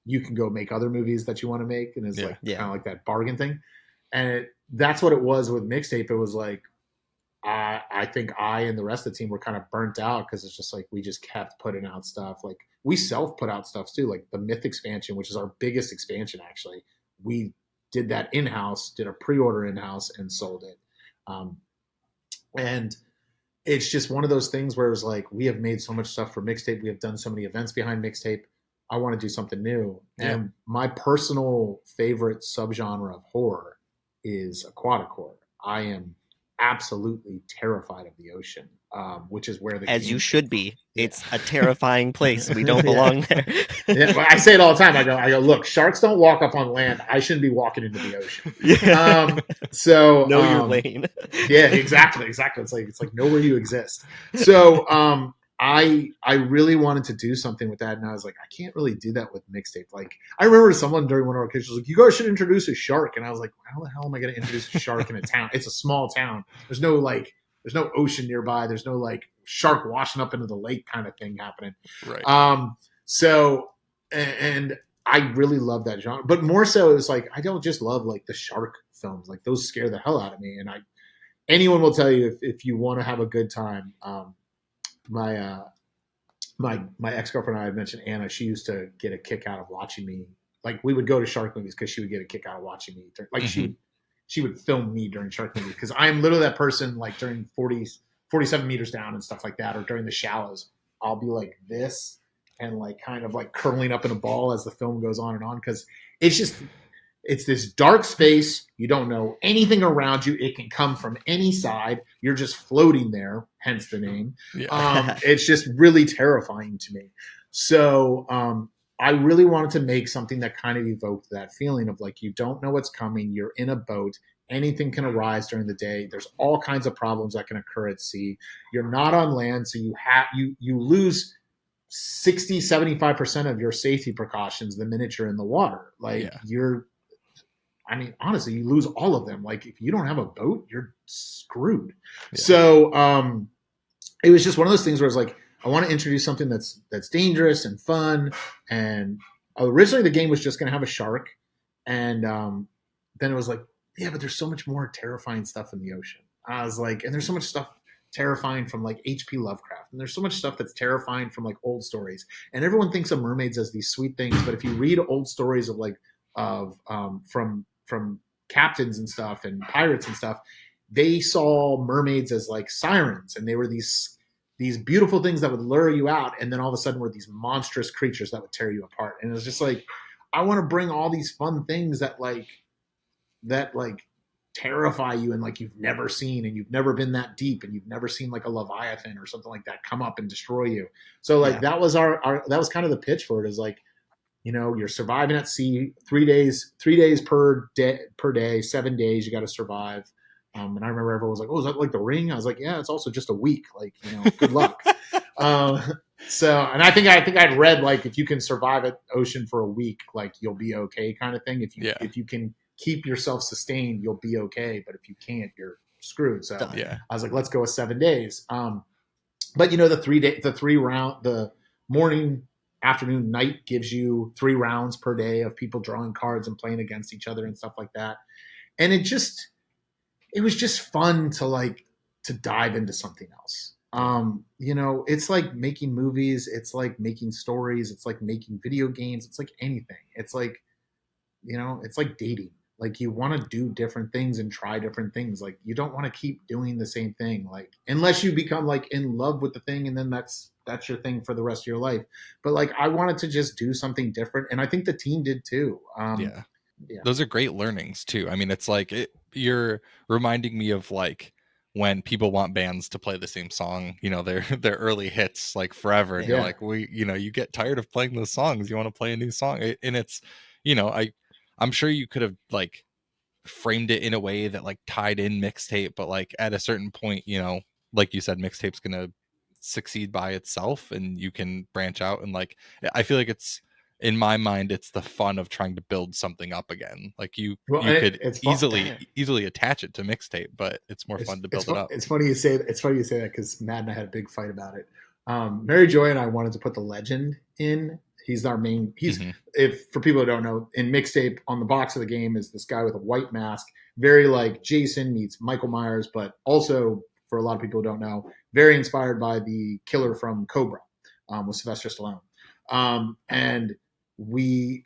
you can go make other movies that you want to make. And it's kind of like that bargain thing. And that's what it was with Mixtape. It was like, I think I and the rest of the team were kind of burnt out because it's just like we just kept putting out stuff. Like, we self-put out stuff too, like the Myth expansion, which is our biggest expansion actually. We did that in-house, did a pre-order in-house, and sold it. And it's just one of those things where it was like, we have made so much stuff for Mixtape. We have done so many events behind Mixtape. I want to do something new. Yeah. And my personal favorite subgenre of horror is aquatic horror. I am absolutely terrified of the ocean, which is where as you should be. It's a terrifying place. We don't belong there. But I say it all the time. I go, look, sharks don't walk up on land. I shouldn't be walking into the ocean. So know your lane. Yeah, exactly. It's like know where you exist. So I really wanted to do something with that, and I was like, I can't really do that with Mixtape. Like, I remember someone during one of our kitchens was like, you guys should introduce a shark, and I was like, how the hell am I going to introduce a shark in a town? It's a small town. There's no ocean nearby. There's no like shark washing up into the lake kind of thing happening. Right. So, and I really love that genre, but more so, it's like, I don't just love like the shark films. Like, those scare the hell out of me. And anyone will tell you if you want to have a good time, my ex-girlfriend, I had mentioned Anna, she used to get a kick out of watching me. Like, we would go to shark movies because she would get a kick out of watching me. Like, she would film me during shark movies, because I'm literally that person, like during 47 meters down and stuff like that, or during the shallows, I'll be like this and like kind of like curling up in a ball as the film goes on and on, because it's this dark space. You don't know anything around you. It can come from any side. You're just floating there, hence the name. Yeah. It's just really terrifying to me. So I really wanted to make something that kind of evoked that feeling of like, you don't know what's coming. You're in a boat. Anything can arise during the day. There's all kinds of problems that can occur at sea. You're not on land, so you lose 60, 75% of your safety precautions the minute you're in the water. Like, honestly, you lose all of them. Like, if you don't have a boat, you're screwed. Yeah. So it was just one of those things where it's like, I want to introduce something that's dangerous and fun. And originally the game was just going to have a shark. And then it was like, yeah, but there's so much more terrifying stuff in the ocean. I was like, and there's so much stuff terrifying from like H.P. Lovecraft. And there's so much stuff that's terrifying from like old stories. And everyone thinks of mermaids as these sweet things. But if you read old stories of like, from captains and stuff and pirates and stuff, they saw mermaids as like sirens, and they were these beautiful things that would lure you out, and then all of a sudden were these monstrous creatures that would tear you apart. And it was just like, I want to bring all these fun things that terrify you and like you've never seen, and you've never been that deep, and you've never seen like a Leviathan or something like that come up and destroy you. So like that was our that was kind of the pitch for it, is like, you know, you're surviving at sea 3 days per day, 7 days you got to survive. And I remember everyone was like, "Oh, is that like The Ring?" I was like, "Yeah, it's also just a week. Like, you know, good luck." So, and I think I'd read like, if you can survive at ocean for a week, like you'll be okay, kind of thing. If you can keep yourself sustained, you'll be okay. But if you can't, you're screwed. So I was like, let's go with 7 days. But you know, the morning, afternoon, night gives you 3 rounds per day of people drawing cards and playing against each other and stuff like that. And it was just fun to dive into something else. You know, it's like making movies, it's like making stories, it's like making video games, it's like anything. It's like, you know, it's like dating. Like, you want to do different things and try different things. Like, you don't want to keep doing the same thing, like, unless you become like in love with the thing, and then that's your thing for the rest of your life. But like, I wanted to just do something different, and I think the team did too. Yeah. Those are great learnings too. I mean, it's like you're reminding me of like when people want bands to play the same song, you know, their early hits like forever. And you're like, you get tired of playing those songs. You want to play a new song. And it's, you know, I'm sure you could have like framed it in a way that like tied in Mixtape, but like at a certain point, you know, like you said, Mixtape's going to succeed by itself and you can branch out. And like, I feel like it's, in my mind, it's the fun of trying to build something up again. Like you could easily attach it to Mixtape, but it's more fun to build it up. It's funny you say that, because Matt and I had a big fight about it. Mary Joy and I wanted to put the legend in. He's our main. If for people who don't know, in Mixtape, on the box of the game is this guy with a white mask, very like Jason meets Michael Myers, but also, for a lot of people who don't know, very inspired by the killer from Cobra, with Sylvester Stallone. And we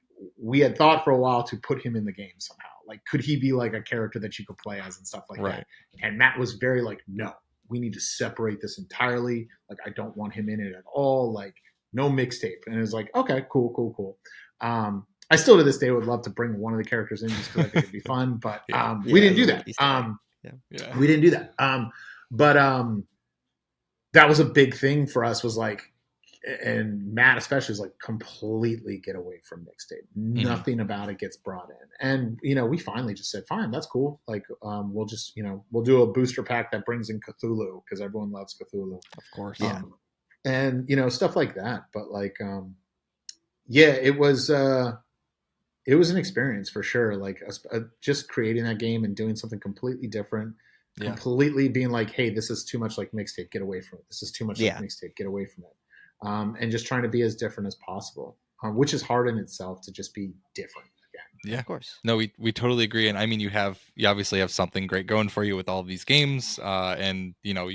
had thought for a while to put him in the game somehow. Like, could he be like a character that you could play as and stuff like that? And Matt was very like, no, we need to separate this entirely. Like, I don't want him in it at all. Like, no Mixtape. And it was like, okay, cool. I still to this day would love to bring one of the characters in just because I think it'd be fun, but we didn't do that. We didn't do that. But that was a big thing for us, was like, and Matt especially is like, completely get away from Mixtape. Nothing about it gets brought in. And, you know, we finally just said, fine, that's cool. Like, we'll just, you know, we'll do a booster pack that brings in Cthulhu, because everyone loves Cthulhu. Of course. And, you know, stuff like that. But like, it was an experience for sure. Like, just creating that game and doing something completely different. Completely being like, hey, this is too much like Mixtape, get away from it. This is too much like Mixtape, get away from it. And just trying to be as different as possible, which is hard in itself to just be different again. Yeah, of course. No, we totally agree. And I mean, you obviously have something great going for you with all these games, and you know,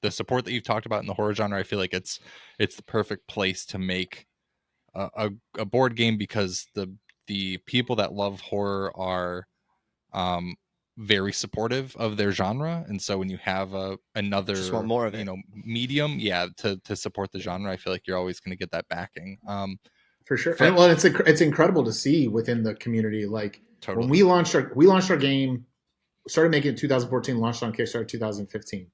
the support that you've talked about in the horror genre. I feel like it's the perfect place to make a board game, because the people that love horror are very supportive of their genre, and so when you have another just want more of it, you know, medium to support the genre, I feel like you're always going to get that backing. For sure. And, well, it's incredible to see within the community. Like, when we launched our game, started making it in 2014, launched on Kickstarter 2015.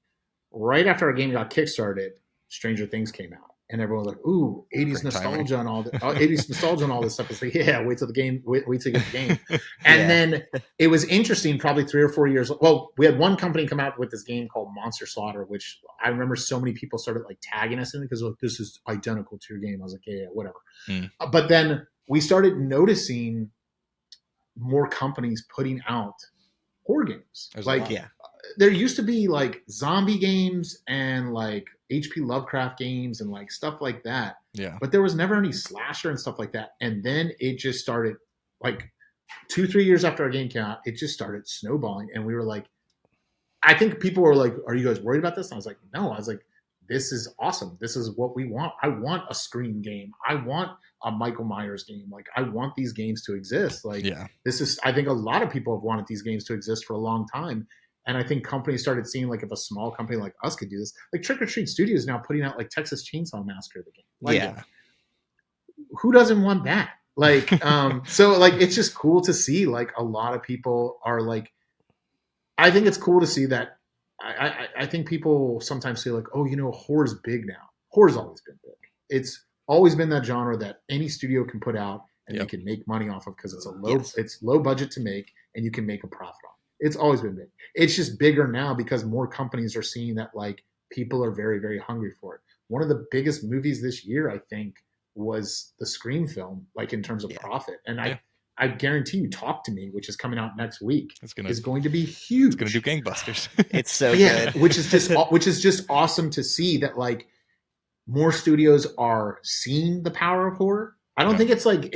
Right after our game got kickstarted, Stranger Things came out. And everyone was like, ooh, 80s nostalgia and all this 80s nostalgia and all this stuff. It's like, yeah, wait till you get the game. And then it was interesting, probably 3 or 4 years. Well, we had one company come out with this game called Monster Slaughter, which I remember so many people started like tagging us in it, because like, this is identical to your game. I was like, yeah, whatever. But then we started noticing more companies putting out horror games. There used to be like zombie games and like HP Lovecraft games and like stuff like that. Yeah. But there was never any slasher and stuff like that. And then it just started, like 2-3 years after our game came out, it just started snowballing. And we were like, I think people were like, are you guys worried about this? And I was like, no. I was like, this is awesome. This is what we want. I want a Scream game. I want a Michael Myers game. Like, I want these games to exist. Like, this is, I think a lot of people have wanted these games to exist for a long time. And I think companies started seeing, like, if a small company like us could do this, like Trick or Treat Studios is now putting out like Texas Chainsaw Massacre, the game. Like, who doesn't want that? Like, so like, it's just cool to see, like, a lot of people are like, I think it's cool to see that. I think people sometimes say like, oh, horror's big now. Horror's always been big. It's always been that genre that any studio can put out and they can make money off of because it's low budget to make and you can make a profit on it. It's always been big. It's just bigger now because more companies are seeing that, like, people are very, very hungry for it. One of the biggest movies this year, I think, was the Scream film, like, in terms of profit. And I guarantee you, Talk to Me, which is coming out next week, is going to be huge. It's going to do gangbusters. It's so good. which is just awesome to see that, like, more studios are seeing the power of horror. I don't think it's like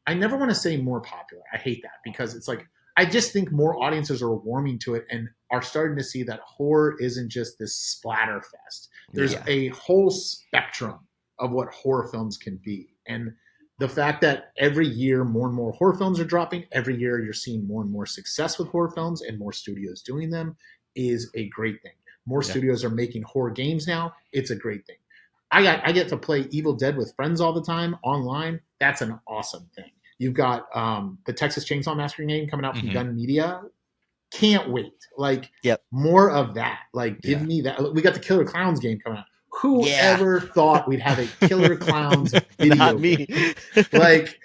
I never want to say more popular. I hate that because it's like, I just think more audiences are warming to it and are starting to see that horror isn't just this splatter fest. There's a whole spectrum of what horror films can be. And the fact that every year more and more horror films are dropping, every year you're seeing more and more success with horror films and more studios doing them is a great thing. More studios are making horror games now. It's a great thing. I get to play Evil Dead with friends all the time online. That's an awesome thing. You've got the Texas Chainsaw Massacre game coming out from Gun Media. Can't wait. Like, more of that. Like, give me that. We got the Killer Clowns game coming out. Whoever thought we'd have a Killer Clowns video? Not me. Like,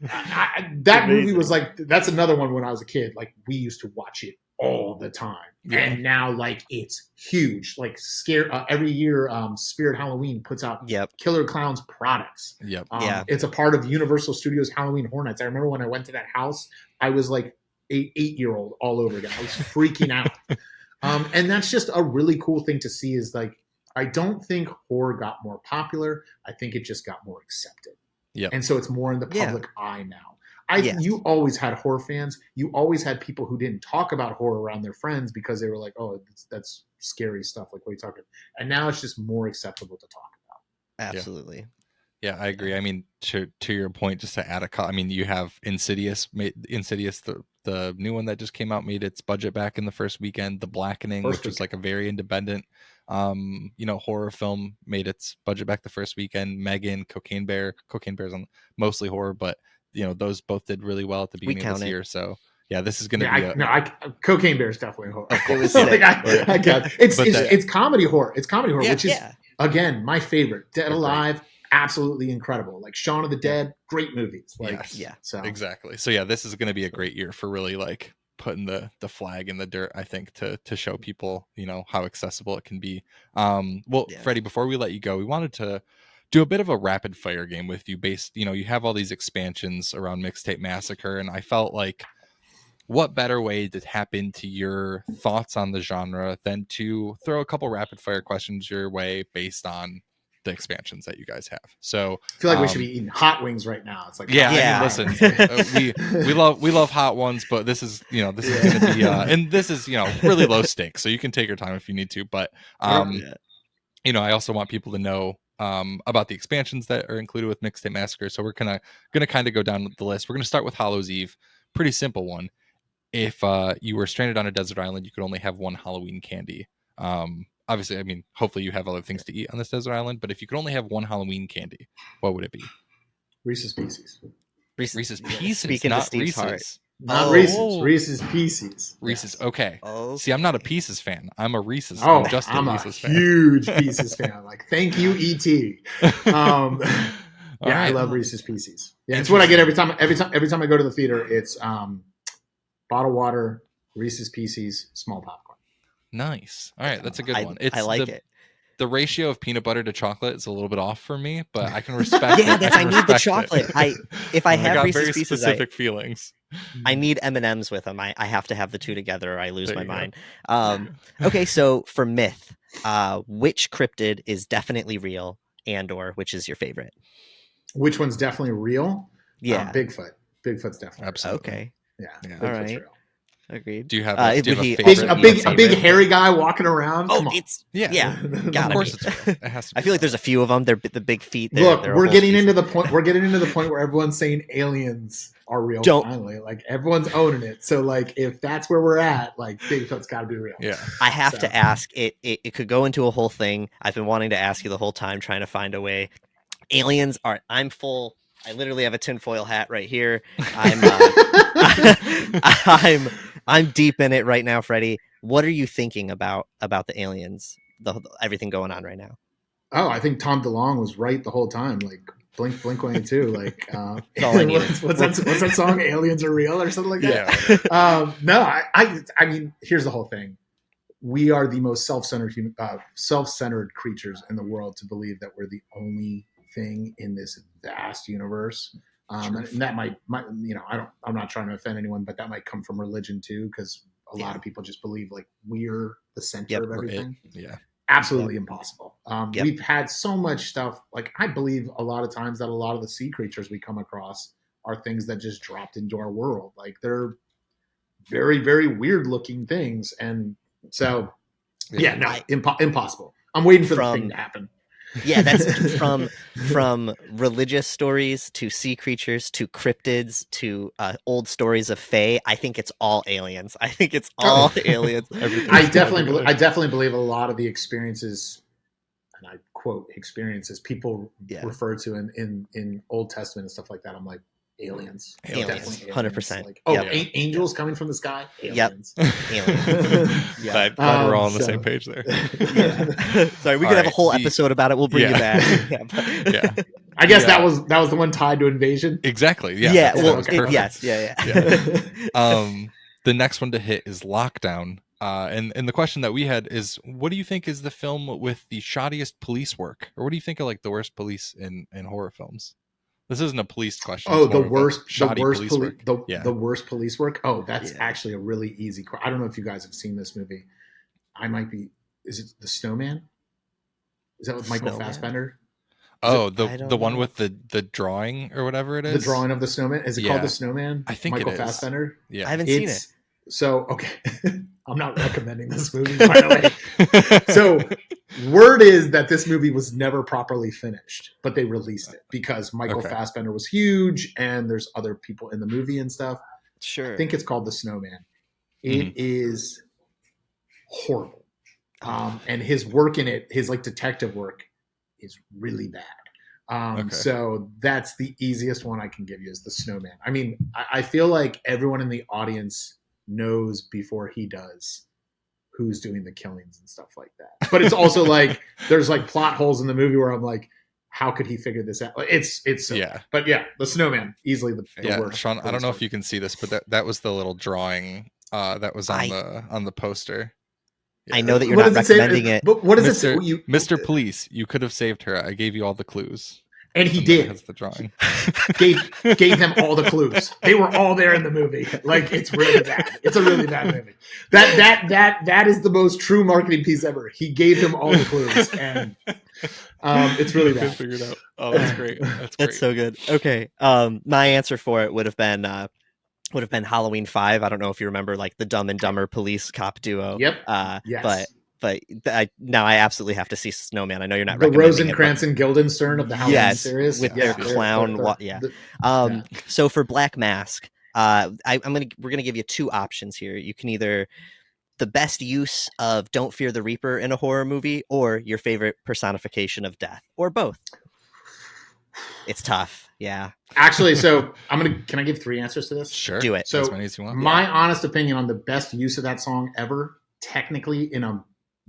that movie was like, that's another one when I was a kid. Like, we used to watch it all the time. And now, like, it's huge. Like, every year, Spirit Halloween puts out Killer Clowns products. It's a part of Universal Studios Halloween Horror Nights. I remember when I went to that house, I was like 8-year-old all over again. I was freaking out. And that's just a really cool thing to see is, like, I don't think horror got more popular. I think it just got more accepted. And so it's more in the public eye now. You always had horror fans. You always had people who didn't talk about horror around their friends because they were like, oh, that's scary stuff. Like, what are you talking about? And now it's just more acceptable to talk about. Absolutely. Yeah, I agree. I mean, to your point, just to add you have Insidious, the new one that just came out, made its budget back in the first weekend. The Blackening, which was like a very independent, horror film, made its budget back the first weekend. Megan, Cocaine Bear's on mostly horror, but those both did really well at the beginning of this year. So this is going to be Cocaine Bear is definitely horror. It was it's comedy horror. It's comedy horror, which is again my favorite. Dead Alive. Absolutely incredible. Like Shaun of the Dead, great movies. Like, so exactly. So this is going to be a great year for really like putting the flag in the dirt, I think, to show people, how accessible it can be. Freddie, before we let you go, we wanted to do a bit of a rapid fire game with you based, you have all these expansions around Mixtape Massacre, and I felt like what better way to tap into your thoughts on the genre than to throw a couple rapid fire questions your way based on the expansions that you guys have. So I feel like we should be eating hot wings right now. It's like, listen, we love hot ones, but this is going to be, and this is, really low stakes. So you can take your time if you need to, but, I also want people to know, about the expansions that are included with Mixtape Massacre. So we're gonna kind of go down the list. We're going to start with Hallows Eve. Pretty simple one. If, you were stranded on a desert island, you could only have one Halloween candy. Obviously, hopefully you have other things to eat on this desert island, but if you could only have one Halloween candy, what would it be? Reese's Pieces. Reese's Pieces, Speaking not to Steve's Reese's. heart. Not Reese's. Reese's Pieces. Reese's. Yes. Okay. Oh, see, I'm not a Pieces fan. I'm a Reese's. I'm a Reese's fan. Huge Pieces fan. Like, thank you, E.T. I love Reese's Pieces. Yeah, it's what I get every time I go to the theater. It's bottled water, Reese's Pieces, small popcorn. Nice. All right, that's a good one. I like it. The ratio of peanut butter to chocolate is a little bit off for me, but I can respect it. I need the chocolate. If I have Reese's very Pieces, specific feelings. I need M&Ms with them. I have to have the two together or I lose my mind. Okay, so for myth, which cryptid is definitely real and/or which is your favorite? Which one's definitely real? Yeah. Bigfoot. Bigfoot's definitely absolutely real. Okay. Yeah. All right. Real. Agreed. Do you have would a he favorite? also be a big hairy guy walking around? Oh, Come on. it's Yeah. gotta Of course be. it has to be. I feel like there's a few of them. They're the big feet. Look, they're a we're whole getting species. into the point. We're getting into the point where everyone's saying aliens are real. Finally, like everyone's owning it. So, like, if that's where we're at, like, Bigfoot's got to be real. Yeah. I have to ask. It could go into a whole thing. I've been wanting to ask you the whole time, trying to find a way. Aliens are. I'm full. I literally have a tinfoil hat right here. I'm deep in it right now, Freddie. What are you thinking about the aliens? Everything going on right now. Oh, I think Tom DeLonge was right the whole time. Like Blink 182. Like what's that song? Aliens are real or something like that. Yeah. No, I mean, here's the whole thing. We are the most self-centered creatures in the world to believe that we're the only thing in this vast universe. And that might, I'm not trying to offend anyone, but that might come from religion too, because a lot of people just believe like we're the center of everything. Yeah. Absolutely impossible. We've had so much stuff. Like, I believe a lot of times that a lot of the sea creatures we come across are things that just dropped into our world. Like, they're very, very weird looking things. And so, impossible. I'm waiting for the thing to happen. Yeah, that's from religious stories to sea creatures to cryptids to old stories of fae. I think it's all aliens. I think it's all aliens. I definitely believe a lot of the experiences, and I quote experiences, people refer to in Old Testament and stuff like that. I'm like, aliens. 100%. Like, angels coming from the sky. Aliens. Aliens. Glad we're all on the same page there. Sorry, we could have a whole episode about it. We'll bring you back. I guess that was the one tied to Invasion. Exactly. Yeah. Yeah. Yes. Yeah. The next one to hit is Lockdown. And the question that we had is, what do you think is the film with the shoddiest police work, or what do you think of like the worst police in horror films? This isn't a police question. Oh, the worst police work. Oh, that's actually a really easy question. I don't know if you guys have seen this movie. Is it The Snowman? Is that with Michael Fassbender? The one with the drawing or whatever it is. The drawing of the snowman. Is it called The Snowman? I think Michael it is. Fassbender. Yeah, I haven't seen it. So okay, I'm not recommending this movie, by the way. So word is that this movie was never properly finished, but they released it because Michael Fassbender was huge, and there's other people in the movie and stuff. Sure. I think it's called The Snowman. It is horrible, and his work in it, his like detective work, is really bad. So that's the easiest one I can give you is The Snowman. I mean, I feel like everyone in the audience knows before he does who's doing the killings and stuff like that. But it's also like there's like plot holes in the movie where I'm like, how could he figure this out? It's so bad. But yeah, The Snowman, easily the worst. Sean, I don't know if you can see this, but that was the little drawing that was on the poster. Yeah. I know that you're not recommending it. But what does it say? Mr. Police, you could have saved her. I gave you all the clues. And he did. That's the drawing. gave them all the clues. They were all there in the movie. Like, it's really bad. It's a really bad movie. That is the most true marketing piece ever. He gave them all the clues, and it's really bad. Figured out. Oh, that's great. That's so good. Okay, my answer for it would have been Halloween 5. I don't know if you remember, like the Dumb and Dumber police cop duo. Yep. Yes. But now I absolutely have to see Snowman. I know you're not the recommending Rosencrantz and Guildenstern of the Halloween series with their clown. So for Black Mask, we're gonna give you two options here. You can either the best use of Don't Fear the Reaper in a horror movie, or your favorite personification of death, or both. It's tough. Yeah. Actually, so can I give 3 answers to this? Sure. Do it. So as many as you want. My honest opinion on the best use of that song ever, technically in a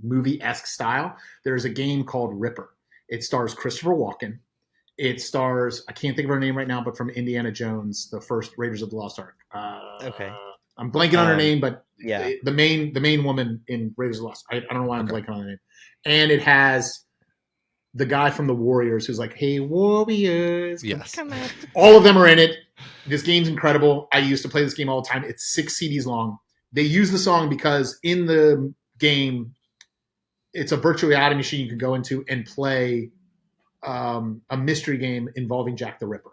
movie-esque style, there's a game called Ripper. It stars Christopher Walken. It stars, I can't think of her name right now, but from Indiana Jones, the first Raiders of the Lost Ark. I'm blanking on her name, but the main woman in Raiders of the Lost. I don't know why I'm blanking on her name. And it has the guy from the Warriors who's like, "Hey Warriors." Yes. Come on. All of them are in it. This game's incredible. I used to play this game all the time. It's 6 CDs long. They use the song because in the game, it's a virtual reality machine you can go into and play a mystery game involving Jack the Ripper.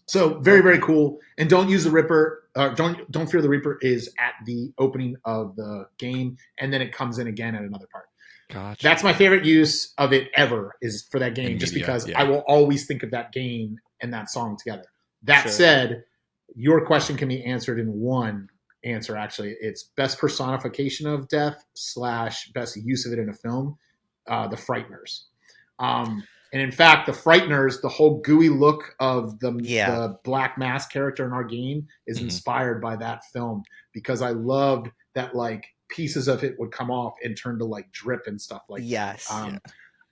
So very, very cool. And don't use the Ripper Don't Fear the Reaper is at the opening of the game, and then it comes in again at another part. Gotcha. That's my favorite use of it ever, is for that game, In just media, because yeah. I will always think of that game and that song together. That said, your question can be answered in one answer, actually. It's best personification of death / best use of it in a film, The Frighteners. And in fact, The Frighteners, the whole gooey look of the Black Mask character in our game is inspired by that film, because I loved that like pieces of it would come off and turn to like drip and stuff like that.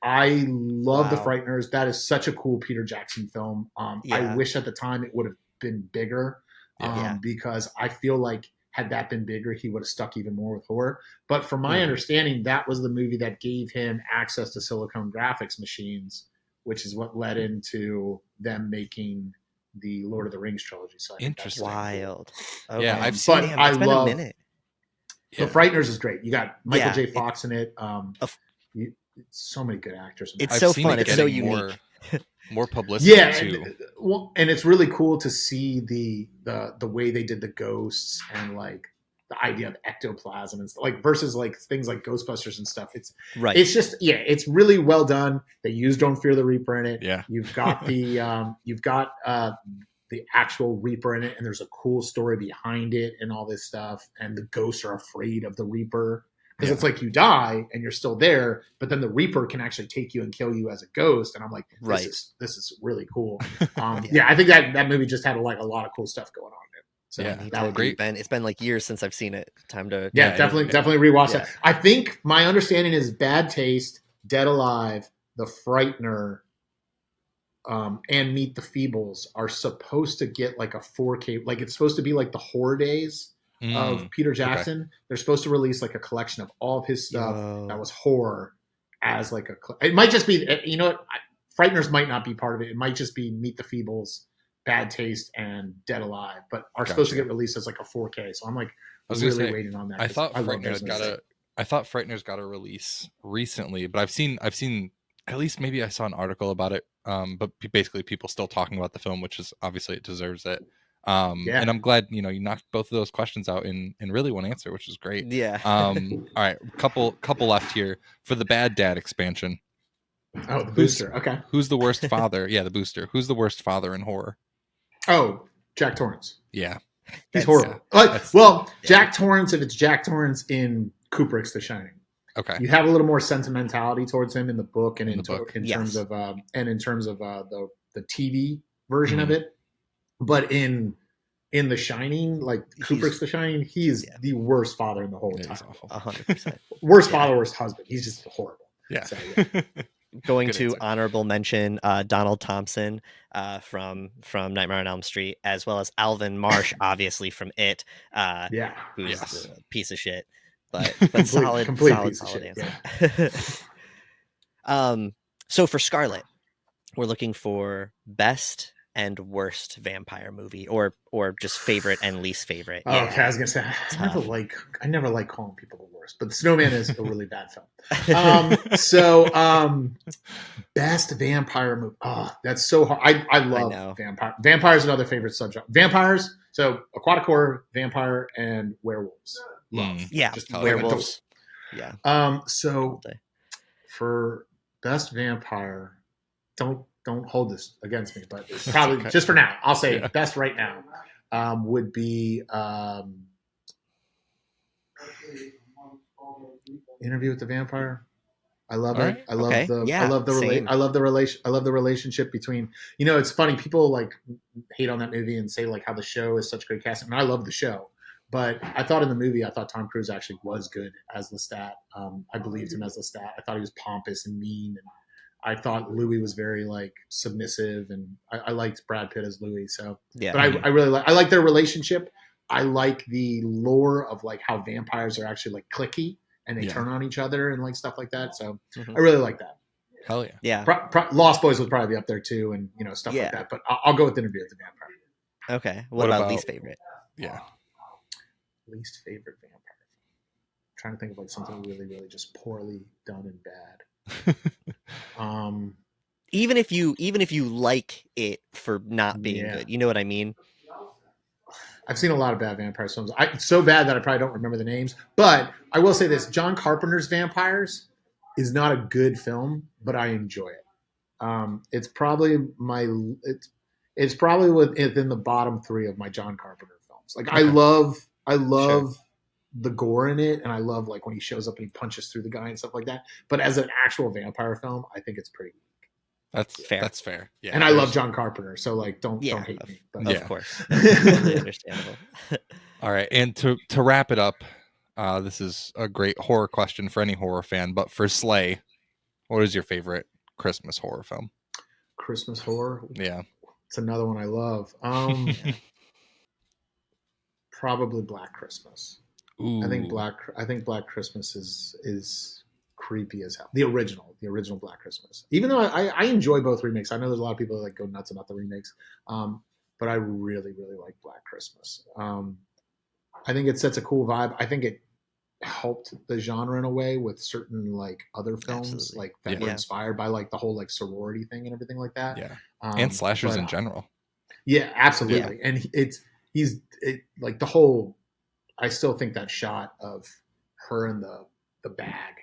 I love The Frighteners. That is such a cool Peter Jackson film. I wish at the time it would have been bigger, because I feel like had that been bigger, he would have stuck even more with horror. But from my understanding, that was the movie that gave him access to Silicon graphics machines, which is what led into them making the Lord of the Rings trilogy. So interesting. Wild. Cool. Okay. Yeah, I've seen. But I love. A minute. The Frighteners is great. You got Michael J. Fox in it. So many good actors. It's so fun. It's so unique. More publicity too. And it's really cool to see the way they did the ghosts and like the idea of ectoplasm and stuff, like versus like things like Ghostbusters and stuff. It's right. It's just it's really well done. They used Don't Fear the Reaper in it. Yeah. You've got the actual Reaper in it, and there's a cool story behind it and all this stuff. And the ghosts are afraid of the Reaper. Because it's like you die and you're still there, but then the Reaper can actually take you and kill you as a ghost. And I'm like, this is really cool. I think that movie just had like a lot of cool stuff going on in it. So that would great. It's been like years since I've seen it. Time to definitely rewatch that. I think my understanding is Bad Taste, Dead Alive, The Frightener, and Meet the Feebles are supposed to get like a 4K. Like it's supposed to be like the Horror Days of Peter Jackson. Okay. They're supposed to release like a collection of all of his stuff that was horror as like it might just be, you know what, Frighteners might not be part of it. It might just be Meet the Feebles, Bad Taste, and Dead Alive, but are supposed to get released as like a 4K. So I'm like, I was really waiting on that. I thought Frighteners got a release recently, but I've seen at least maybe I saw an article about it. But basically people still talking about the film, which is obviously it deserves it. And I'm glad you knocked both of those questions out in really one answer, which is great. All right, couple left here for the Bad Dad expansion. The booster. Okay, who's the worst father? The booster. Who's the worst father in horror? Jack Torrance. He's horrible. Jack Torrance, if it's Jack Torrance in Kubrick's The Shining. Okay, you have a little more sentimentality towards him in the book and in terms of the TV version of it. But in The Shining, like Kubrick's The Shining, he is the worst father in the whole time. 100%. Worst father, worst husband. He's just horrible. So, Going to answer. Honorable mention Donald Thompson from Nightmare on Elm Street, as well as Alvin Marsh, obviously from It. Who's a piece of shit, but solid answer. So for Scarlett, we're looking for best and worst vampire movie, or just favorite and least favorite. Okay, I was gonna say I never like calling people the worst, but The Snowman is a really bad film. Best vampire movie. That's so hard. I love vampire. Vampires are another favorite subject. Vampires. So aquatic horror, vampire, and werewolves. Werewolves. So for best vampire, don't hold this against me, but probably just for now, I'll say best right now would be Interview with the Vampire. I love it. I love the relationship between, it's funny. People like hate on that movie and say like how the show is such great casting. And I love the show, but I thought in the movie, I thought Tom Cruise actually was good as Lestat. I believed him as Lestat. I thought he was pompous and mean, and I thought Louis was very like submissive, and I liked Brad Pitt as Louis. So, but I really like their relationship. I like the lore of like how vampires are actually like cliquey and they turn on each other and like stuff like that. So I really like that. Hell yeah. Lost Boys would probably be up there too, and stuff like that. But I'll go with Interview with the Vampire. Okay. What about least favorite? Least favorite vampire. I'm trying to think of like something really, really just poorly done and bad. Even if you like it for not being good, you know what I mean? I've seen a lot of bad vampire films. It's so bad that I probably don't remember the names. But I will say this: John Carpenter's Vampires is not a good film, but I enjoy it. It's probably it's probably within the bottom 3 of my John Carpenter films. Like, okay. I love the gore in it, and I love like when he shows up and he punches through the guy and stuff like that. But as an actual vampire film, I think it's pretty weak. That's fair. Yeah, and I love John Carpenter, so like don't hate me. But, of course, totally understandable. All right, and to wrap it up, this is a great horror question for any horror fan. But for Slay, what is your favorite Christmas horror film? Christmas horror? Yeah, it's another one I love. Probably Black Christmas. Ooh. I think Black Christmas is creepy as hell. The original Black Christmas. Even though I enjoy both remakes. I know there's a lot of people that like go nuts about the remakes. But I really, really like Black Christmas. I think it sets a cool vibe. I think it helped the genre in a way with certain like other films like that were inspired by like the whole like sorority thing and everything like that. Yeah. And slashers in general. Yeah, absolutely. Yeah. And he's like the whole, I still think that shot of her in the bag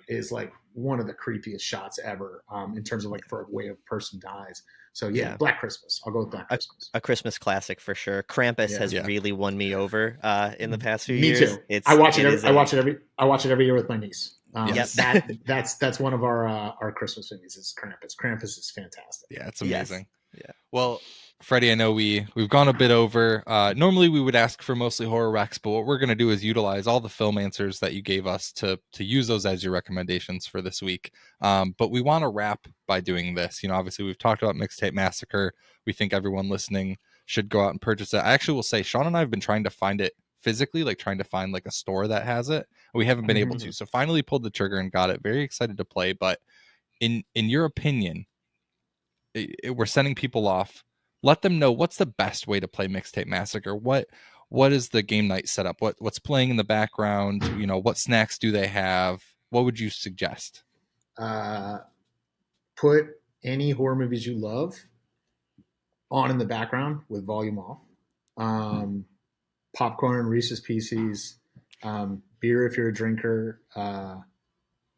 is like one of the creepiest shots ever in terms of like for a way a person dies. So Black Christmas. I'll go with Black Christmas. A Christmas classic for sure. Krampus has really won me over in the past few years. Me too. I watch it every year with my niece. That's one of our Christmas movies is Krampus. Krampus is fantastic. Yeah, it's amazing. Yes. Yeah. Well, Freddie, I know we've gone a bit over. Normally we would ask for mostly horror recs, but what we're going to do is utilize all the film answers that you gave us to use those as your recommendations for this week. But we want to wrap by doing this. Obviously we've talked about Mixtape Massacre. We think everyone listening should go out and purchase it. I actually will say Sean and I have been trying to find it physically, like trying to find like a store that has it. We haven't been able to. So finally pulled the trigger and got it. Very excited to play. But in your opinion, we're sending people off. Let them know what's the best way to play Mixtape Massacre. What is the game night setup? What's playing in the background? What snacks do they have? What would you suggest? Put any horror movies you love on in the background with volume off. Popcorn, Reese's Pieces, beer if you're a drinker,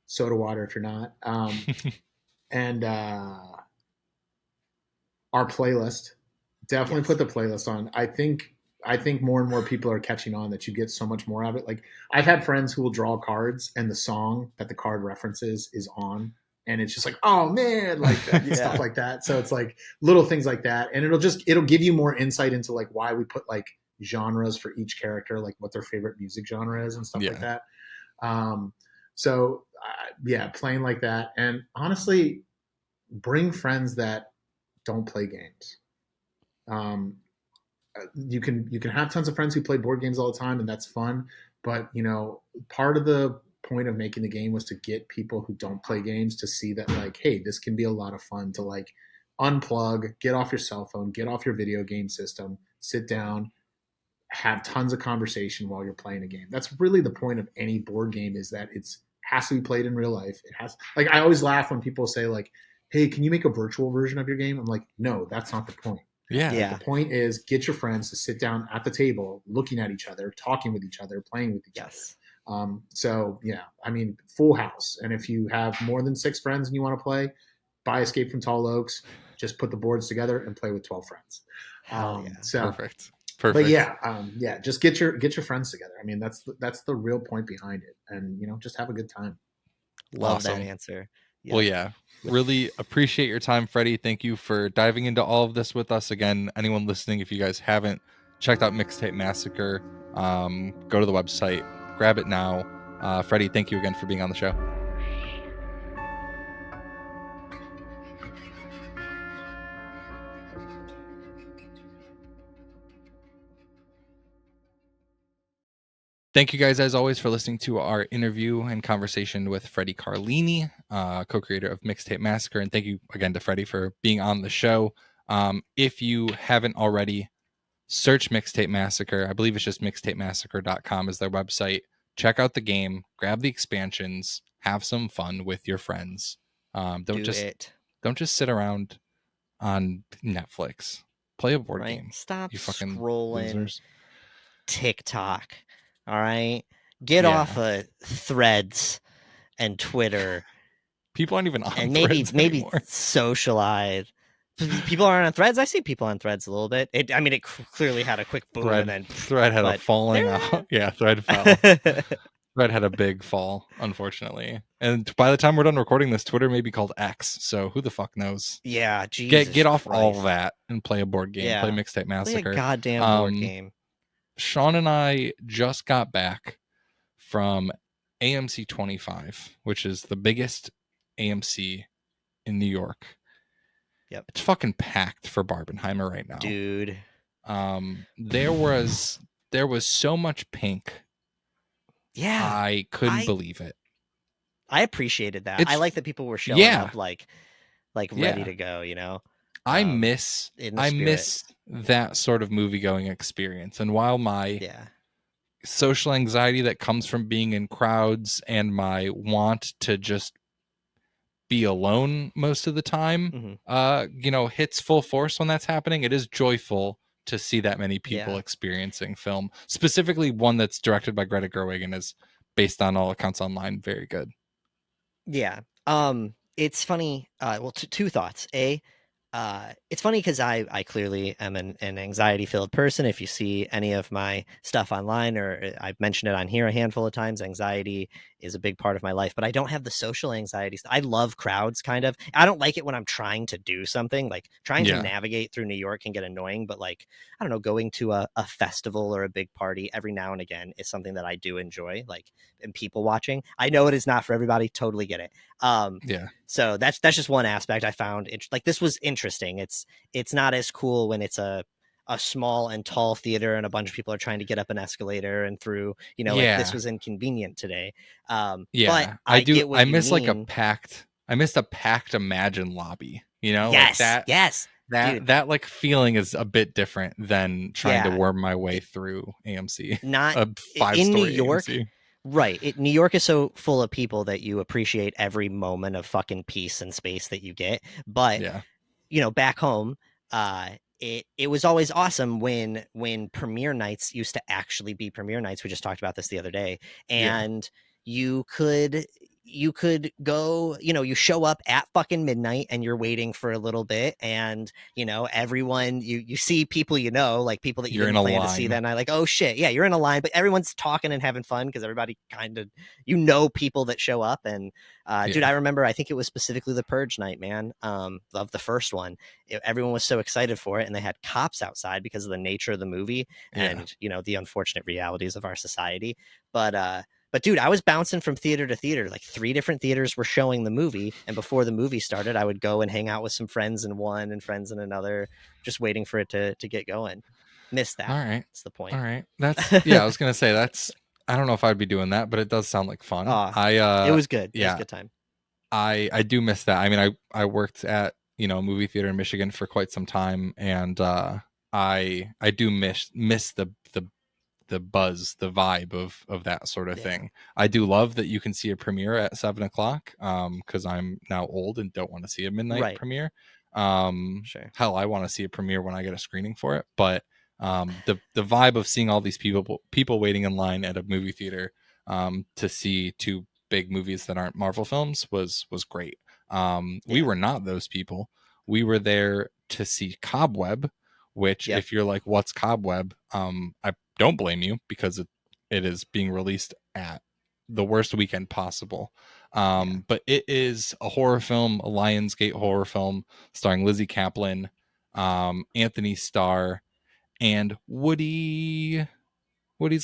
soda water if you're not, and our playlist. Definitely put the playlist on. I think more and more people are catching on that you get so much more of it. Like I've had friends who will draw cards and the song that the card references is on, and it's just like, oh man, like stuff like that. So it's like little things like that, and it'll give you more insight into like why we put like genres for each character, like what their favorite music genre is and stuff like that. Playing like that, and honestly, bring friends that don't play games. You can have tons of friends who play board games all the time, and that's fun. But part of the point of making the game was to get people who don't play games to see that like, hey, this can be a lot of fun to like unplug, get off your cell phone, get off your video game system, sit down, have tons of conversation while you're playing a game. That's really the point of any board game, is that has to be played in real life. It has, like, I always laugh when people say like, hey, can you make a virtual version of your game? I'm like, no, that's not the point. Yeah. The point is get your friends to sit down at the table, looking at each other, talking with each other, playing with each other. Full house. And if you have more than 6 friends and you want to play, buy Escape from Tall Oaks, just put the boards together and play with 12 friends. Perfect. But just get your friends together. I mean, that's the real point behind it. And, just have a good time. Love that answer. Yeah. Well, really appreciate your time, Freddie. Thank you for diving into all of this with us. Again, anyone listening, if you guys haven't checked out Mixtape Massacre, go to the website, grab it now. Freddie, thank you again for being on the show. Thank you guys, as always, for listening to our interview and conversation with Freddie Carlini, co-creator of Mixtape Massacre. And thank you again to Freddie for being on the show. If you haven't already, search Mixtape Massacre. I believe it's just mixtapemassacre.com is their website. Check out the game, grab the expansions, have some fun with your friends. Don't just sit around on Netflix. Play a board right? game. Stop you fucking scrolling losers. TikTok. All right, get off of Threads and Twitter. People aren't even on and Threads maybe anymore. Socialize. People aren't on Threads. I see people on Threads a little bit. It clearly had a quick boom Thread, and then Thread had a falling out. Yeah, Thread fell. Thread had a big fall, unfortunately. And by the time we're done recording this, Twitter may be called X. So who the fuck knows? Yeah, Jesus get off Christ. all that and play a board game. Yeah. Play Mixtape Massacre. Play a goddamn board game. Sean and I just got back from AMC 25, which is the biggest AMC in New York. Yep. It's fucking packed for Barbenheimer right now. Dude. There was so much pink. Yeah. I couldn't believe it. I appreciated that. I like that people were showing up like ready to go, you know. I miss that sort of movie going experience. And while my social anxiety that comes from being in crowds and my want to just be alone most of the time, hits full force when that's happening, it is joyful to see that many people experiencing film, specifically one that's directed by Greta Gerwig and is based on all accounts online very good. Yeah. It's funny. Well, two thoughts. It's funny because I clearly am an anxiety-filled person. If you see any of my stuff online, or I've mentioned it on here a handful of times, anxiety is a big part of my life, but I don't have the social anxieties. I love crowds, kind of. I don't like it when I'm trying to do something, like trying to navigate through New York can get annoying, but like, I don't know, going to a festival or a big party every now and again is something that I do enjoy, like, and people watching. I know it is not for everybody, totally get it. So that's just one aspect I found. Like, this was interesting. It's not as cool when it's a small and tall theater and a bunch of people are trying to get up an escalator and through, like, this was inconvenient today. But I miss like a packed Imagine lobby, Yes. Like that. Yes. That like feeling is a bit different than trying to worm my way through AMC. Not a 5-story in New York. AMC. Right. New York is so full of people that you appreciate every moment of fucking peace and space that you get. But, back home, it was always awesome when premiere nights used to actually be premiere nights. We just talked about this the other day. And you could go, you show up at fucking midnight and you're waiting for a little bit, and everyone, you see people, like people that you didn't plan to see that night, like, oh shit, yeah, you're in a line, but everyone's talking and having fun because everybody kind of people that show up. And dude, I remember, I think it was specifically the Purge night, man, of the first one. Everyone was so excited for it, and they had cops outside because of the nature of the movie and the unfortunate realities of our society. But dude, I was bouncing from theater to theater. Like 3 different theaters were showing the movie. And before the movie started, I would go and hang out with some friends in one and friends in another, just waiting for it to get going. Missed that. All right. That's the point. All right. I was going to say I don't know if I'd be doing that, but it does sound like fun. It was good. Yeah. It was a good time. I do miss that. I mean, I worked at, a movie theater in Michigan for quite some time. And I do miss the buzz, the vibe of that sort of thing. I do love that you can see a premiere at 7:00 because I'm now old and don't want to see a midnight premiere. Hell, I want to see a premiere when I get a screening for it. But the vibe of seeing all these people waiting in line at a movie theater to see 2 big movies that aren't Marvel films was great. We were not those people. We were there to see Cobweb, which if you're like, what's Cobweb? I don't blame you, because it is being released at the worst weekend possible. But it is a horror film, a Lionsgate horror film starring Lizzie Kaplan, Anthony Starr, and Woody's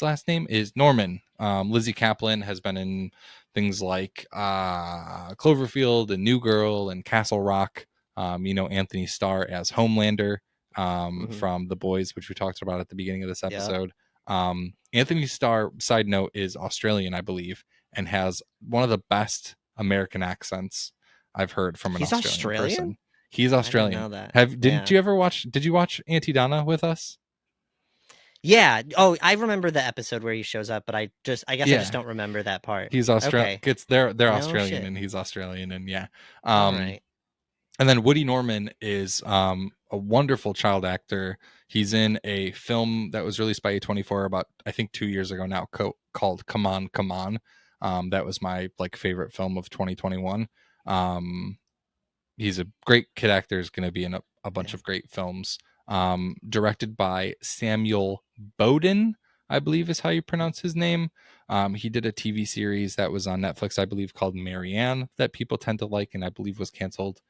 last name is Norman. Lizzie Kaplan has been in things like Cloverfield and New Girl and Castle Rock. Anthony Starr as Homelander from The Boys, which we talked about at the beginning of this episode. Anthony Starr, side note, is Australian, I believe, and has one of the best American accents I've heard from an Australian person. He's Australian. I didn't know that. Did you watch Auntie Donna with us? Yeah. Oh, I remember the episode where he shows up, but I guess I just don't remember that part. He's Australian. Okay. They're Australian, and he's Australian, and All right. And then Woody Norman is a wonderful child actor. He's in a film that was released by A24 about, I think, 2 years ago now, called Come On, Come On. That was my favorite film of 2021. He's a great kid actor. Is going to be in a bunch of great films. Directed by Samuel Bowden, I believe is how you pronounce his name. He did a TV series that was on Netflix, I believe, called Marianne, that people tend to like, and I believe was canceled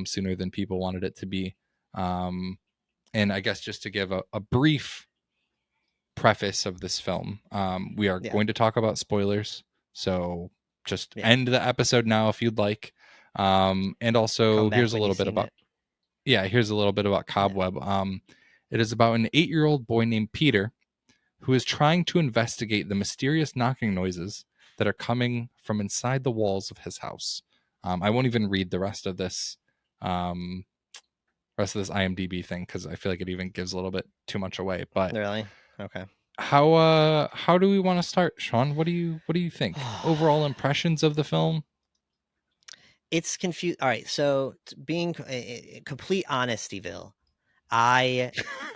sooner than people wanted it to be. And I guess just to give a brief preface of this film, we are going to talk about spoilers. So just end the episode now if you'd like. And also here's a little bit about Cobweb. It is about an 8-year-old boy named Peter who is trying to investigate the mysterious knocking noises that are coming from inside the walls of his house. I won't even read the rest of this IMDb thing because I feel like it even gives a little bit too much away. But really, okay. How do we want to start, Sean? What do you think? Overall impressions of the film? It's confused. All right, so being complete honestyville, I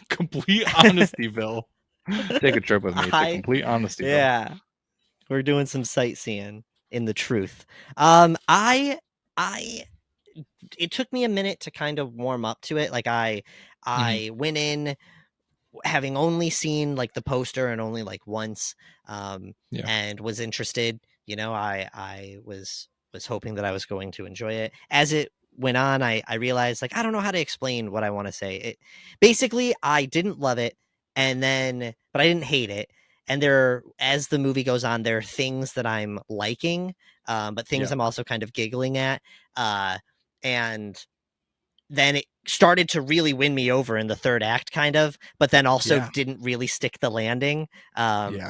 complete honestyville. Take a trip with me to complete honestyville. Yeah, we're doing some sightseeing in the truth. It took me a minute to kind of warm up to it. Like I went in having only seen like the poster and only like once, and was interested. You know, I was hoping that I was going to enjoy it. As it went on, I realized like I don't know how to explain what I want to say. Basically, I didn't love it, but I didn't hate it. And as the movie goes on, there are things that I'm liking, but things I'm also kind of giggling at. And then it started to really win me over in the third act, kind of, but then also didn't really stick the landing.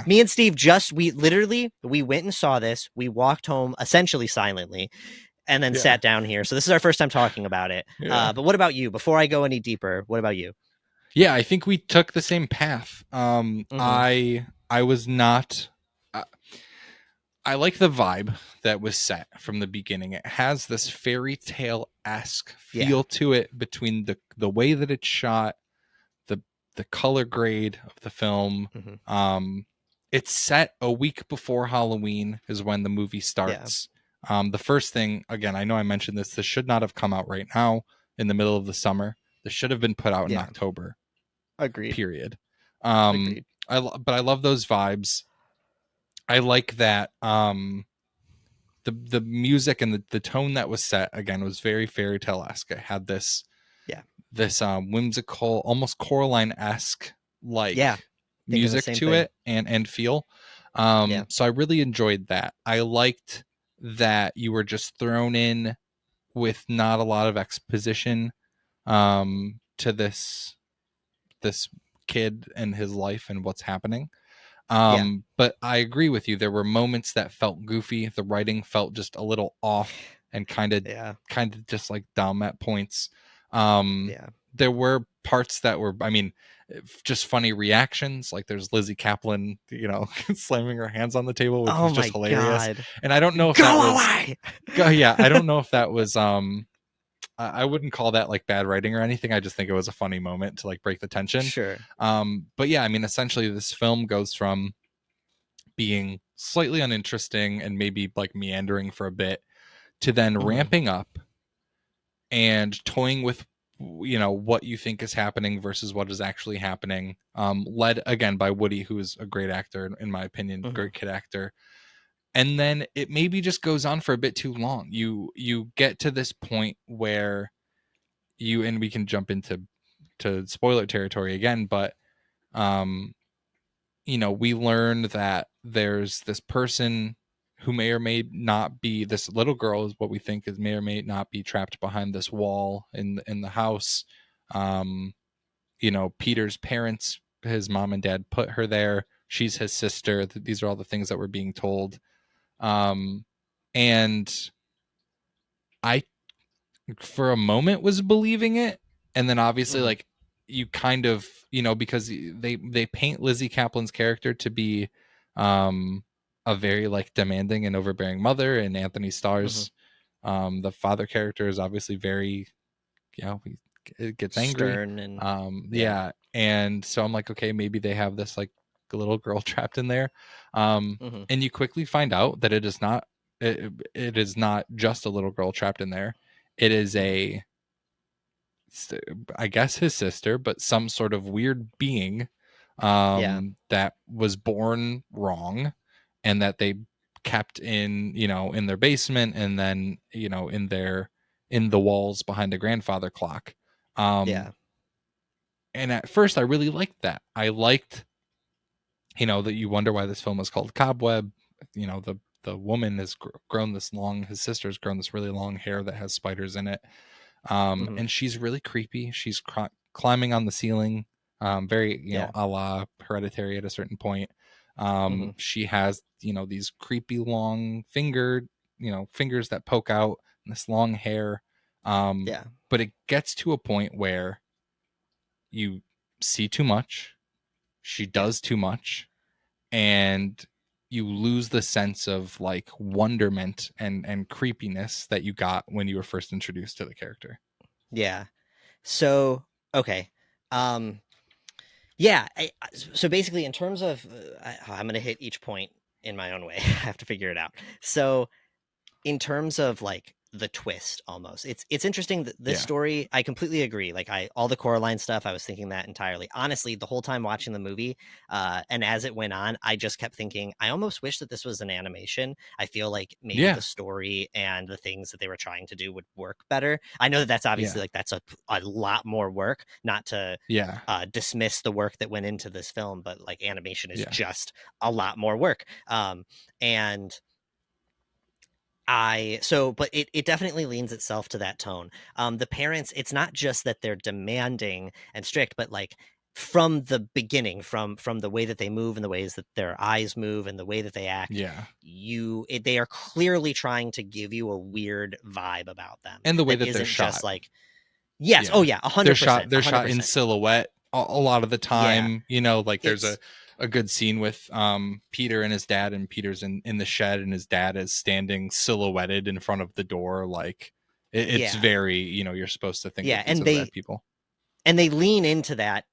Me and Steve we went and saw this. We walked home essentially silently and then sat down here. So this is our first time talking about it. But what about you? Before I go any deeper, what about you? Yeah, I think we took the same path. I was not... I like the vibe that was set from the beginning. It has this fairy tale-esque feel to it between the way that it's shot, the color grade of the film. It's set a week before Halloween is when the movie starts. The first thing, again, I know I mentioned this should not have come out right now in the middle of the summer. This should have been put out in October. Agreed. Period. Agreed. But I love those vibes. I like that the music and the tone that was set, again, was very fairy tale-esque. It had this whimsical, almost Coraline-esque music to it and feel. So I really enjoyed that. I liked that you were just thrown in with not a lot of exposition to this kid and his life and what's happening. But I agree with you. There were moments that felt goofy. The writing felt just a little off and kind of just like dumb at points. There were parts that were, just funny reactions. Like there's Lizzie Kaplan, slamming her hands on the table, which was just hilarious. God. And I don't know if I don't know if that was, I wouldn't call that like bad writing or anything. I just think it was a funny moment to like break the tension. Sure. But yeah, essentially this film goes from being slightly uninteresting and maybe like meandering for a bit to then ramping up and toying with, what you think is happening versus what is actually happening. Led again by Woody, who is a great actor, in my opinion, great kid actor. And then it maybe just goes on for a bit too long. You get to this point where and we can jump into spoiler territory again, but we learn that there's this person who may or may not be, this little girl is what we think is may or may not be trapped behind this wall in the house. Peter's parents, his mom and dad, put her there. She's his sister. These are all the things that we're being told. And I, for a moment, was believing it. And then obviously like you kind of, because they paint Lizzie Kaplan's character to be, a very like demanding and overbearing mother, and Anthony Starr's, the father character is obviously very it gets angry. Stern and and so I'm like, okay, maybe they have this like little girl trapped in there, and you quickly find out that it is not just a little girl trapped in there. It is I guess his sister, but some sort of weird being that was born wrong, and that they kept in their basement, and then in the walls behind the grandfather clock. And at first I really liked that. I liked that you wonder why this film was called Cobweb. The woman has grown this long, his sister's grown this really long hair that has spiders in it. And she's really creepy. She's climbing on the ceiling, very a la Hereditary at a certain point. She has these creepy long fingers that poke out, and this long hair. But it gets to a point where you see too much, she does too much, and you lose the sense of like wonderment and creepiness that you got when you were first introduced to the character. So okay. So basically, in terms of I'm going to hit each point in my own way. I have to figure it out. So in terms of like the twist, almost, it's interesting that this story, I completely agree. Like all the Coraline stuff, I was thinking that entirely. Honestly, the whole time watching the movie, and as it went on, I just kept thinking, I almost wish that this was an animation. I feel like maybe the story and the things that they were trying to do would work better. I know that that's obviously like that's a lot more work, not to dismiss the work that went into this film, but like animation is just a lot more work. But it definitely leans itself to that tone. The parents, it's not just that they're demanding and strict, but like from the beginning, from the way that they move and the ways that their eyes move and the way that they act, they are clearly trying to give you a weird vibe about them, and the way that they're shot. Just like 100%. They're shot in silhouette a lot of the time. Like there's a good scene with Peter and his dad, and Peter's in the shed, and his dad is standing silhouetted in front of the door. Like it's very, you're supposed to think and people. And they lean into that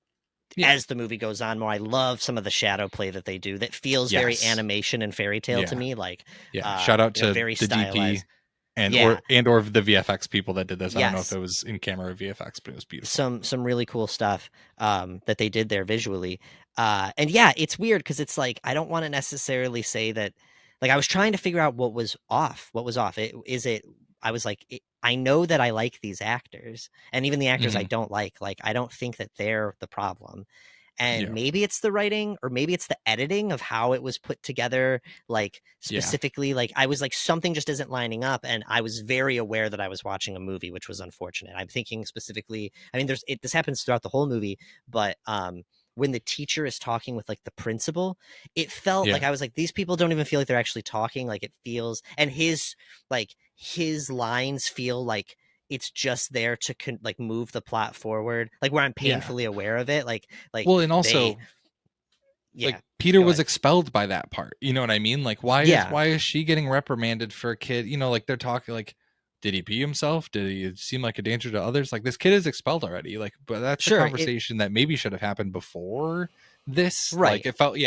as the movie goes on more. I love some of the shadow play that they do that feels very animation and fairy tale to me. Like shout out to very the stylized. DP or the VFX people that did this. I don't know if it was in camera or VFX, but it was beautiful. Some really cool stuff that they did there visually. And it's weird because it's like, I don't want to necessarily say that, like, I was trying to figure out what was off. I was like, I know that I like these actors, and even the actors I don't like, I don't think that they're the problem. And maybe it's the writing, or maybe it's the editing of how it was put together. Like specifically, like I was like, something just isn't lining up. And I was very aware that I was watching a movie, which was unfortunate. I'm thinking specifically, I mean, this happens throughout the whole movie, but when the teacher is talking with like the principal, it felt like I was like, these people don't even feel like they're actually talking. Like it feels, and his lines feel like it's just there to move the plot forward, like where I'm painfully aware of it. Well, and also like Peter was expelled by that part. You know what I mean? Like why is she getting reprimanded for a kid? Like they're talking like, did he pee himself? Did he seem like a danger to others? Like this kid is expelled already. Like, but that's a conversation that maybe should have happened before this. Right. Like it felt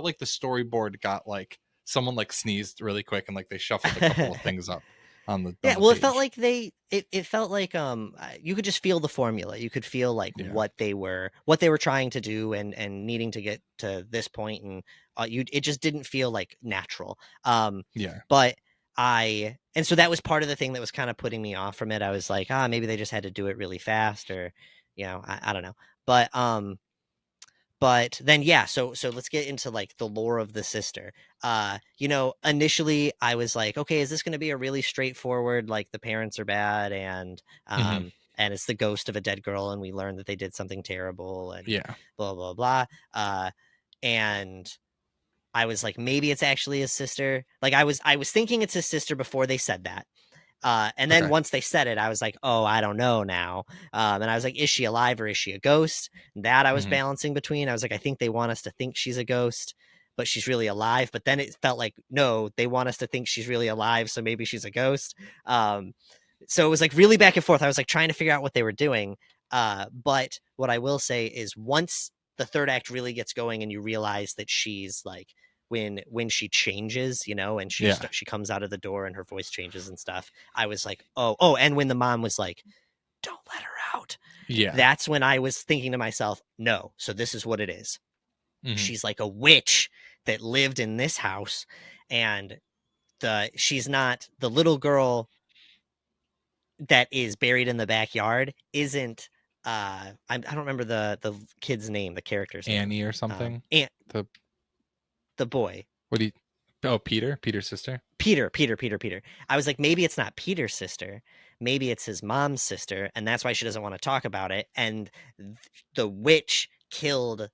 like the storyboard got like someone like sneezed really quick and like they shuffled a couple of things up on the well, it felt like it felt like you could just feel the formula. You could feel like what they were trying to do and needing to get to this point, and it just didn't feel like natural. But and so that was part of the thing that was kind of putting me off from it. I was like, maybe they just had to do it really fast, or I don't know. But then so let's get into like the lore of the sister. Initially I was like, okay, is this going to be a really straightforward, like the parents are bad and it's the ghost of a dead girl and we learned that they did something terrible and blah blah blah. And I was like, maybe it's actually his sister. Like I was thinking it's his sister before they said that. And then once they said it, I was like, oh, I don't know now. And I was like, is she alive or is she a ghost? And that I was balancing between. I was like, I think they want us to think she's a ghost, but she's really alive. But then it felt like, no, they want us to think she's really alive, so maybe she's a ghost. So it was like really back and forth. I was like trying to figure out what they were doing. But what I will say is once the third act really gets going and you realize that she's like, when she changes, you know, and she comes out of the door and her voice changes and stuff, I was like, oh, and when the mom was like, don't let her out. Yeah. That's when I was thinking to myself, no, so this is what it is. Mm-hmm. She's like a witch that lived in this house, and she's not the little girl that is buried in the backyard isn't I don't remember the kid's name, the character's Annie name. Or something. The boy. What do you? Oh, Peter's sister. Peter. I was like, maybe it's not Peter's sister. Maybe it's his mom's sister, and that's why she doesn't want to talk about it. And the witch killed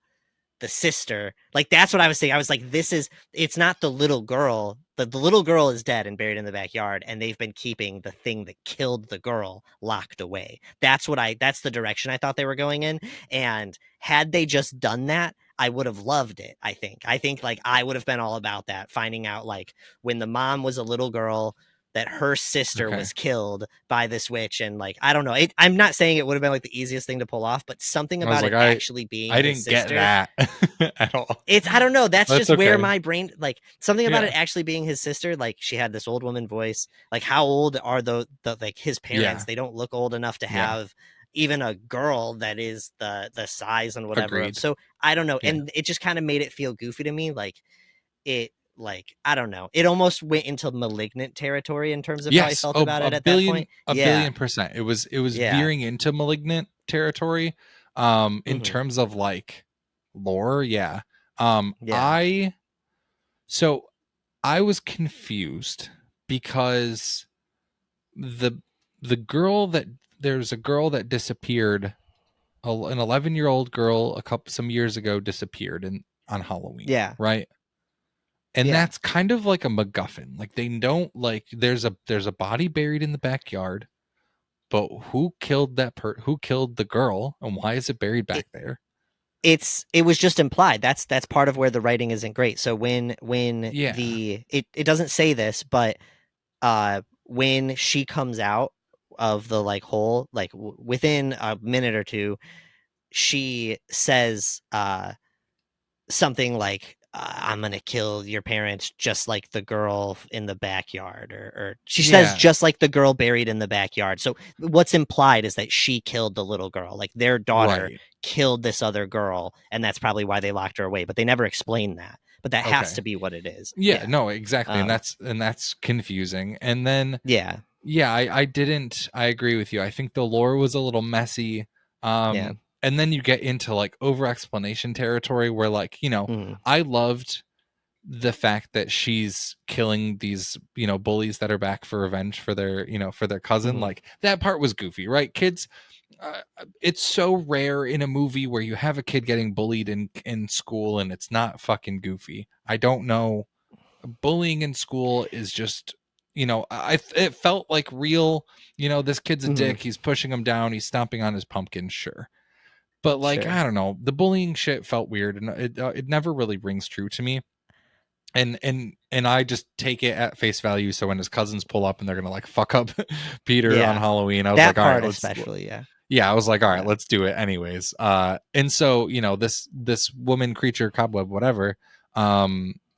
the sister. Like, that's what I was saying. I was like, it's not the little girl. The little girl is dead and buried in the backyard, and they've been keeping the thing that killed the girl locked away. That's the direction I thought they were going in. And had they just done that, I would have loved it. I think like I would have been all about that, finding out like when the mom was a little girl that her sister was killed by this witch. And like, I don't know. I'm not saying it would have been like the easiest thing to pull off, but something about it actually being I didn't get that at all. I don't know. That's just where my brain, like something about it actually being his sister. Like she had this old woman voice. Like how old are the like his parents? They don't look old enough to have even a girl that is the size and whatever. Agreed. So I don't know. And it just kind of made it feel goofy to me. Like I don't know. It almost went into Malignant territory in terms of how I felt about it at that point. A billion percent. It was veering into Malignant territory. In terms of like lore. Yeah. I was confused because there's a girl that disappeared, an 11-year-old girl some years ago disappeared on Halloween. Yeah. Right. And that's kind of like a MacGuffin. Like they don't like there's a body buried in the backyard, but who killed who killed the girl and why is it buried back there? It was just implied. That's part of where the writing isn't great. So when it doesn't say this, but when she comes out of the like hole, like within a minute or two, she says something like, I'm gonna kill your parents just like the girl in the backyard, or she says just like the girl buried in the backyard. So what's implied is that she killed the little girl, like their daughter killed this other girl, and that's probably why they locked her away, but they never explain that. But that has to be what it is. No, exactly. And that's confusing. And then I agree with you. I think the lore was a little messy. And then you get into like over explanation territory where like, you know, I loved the fact that she's killing these, you know, bullies that are back for revenge for their, you know, for their cousin. Like that part was goofy, right? Kids, it's so rare in a movie where you have a kid getting bullied in school and it's not fucking goofy. I don't know. Bullying in school is just, you know, it felt like real, you know, this kid's a dick. He's pushing him down. He's stomping on his pumpkin. Sure. But like, I don't know, the bullying shit felt weird, and it never really rings true to me. And I just take it at face value. So when his cousins pull up and they're gonna like fuck up Peter on Halloween, I was like, all right, especially, I was like, all right, let's do it anyways. And so you know, this woman, creature, cobweb, whatever,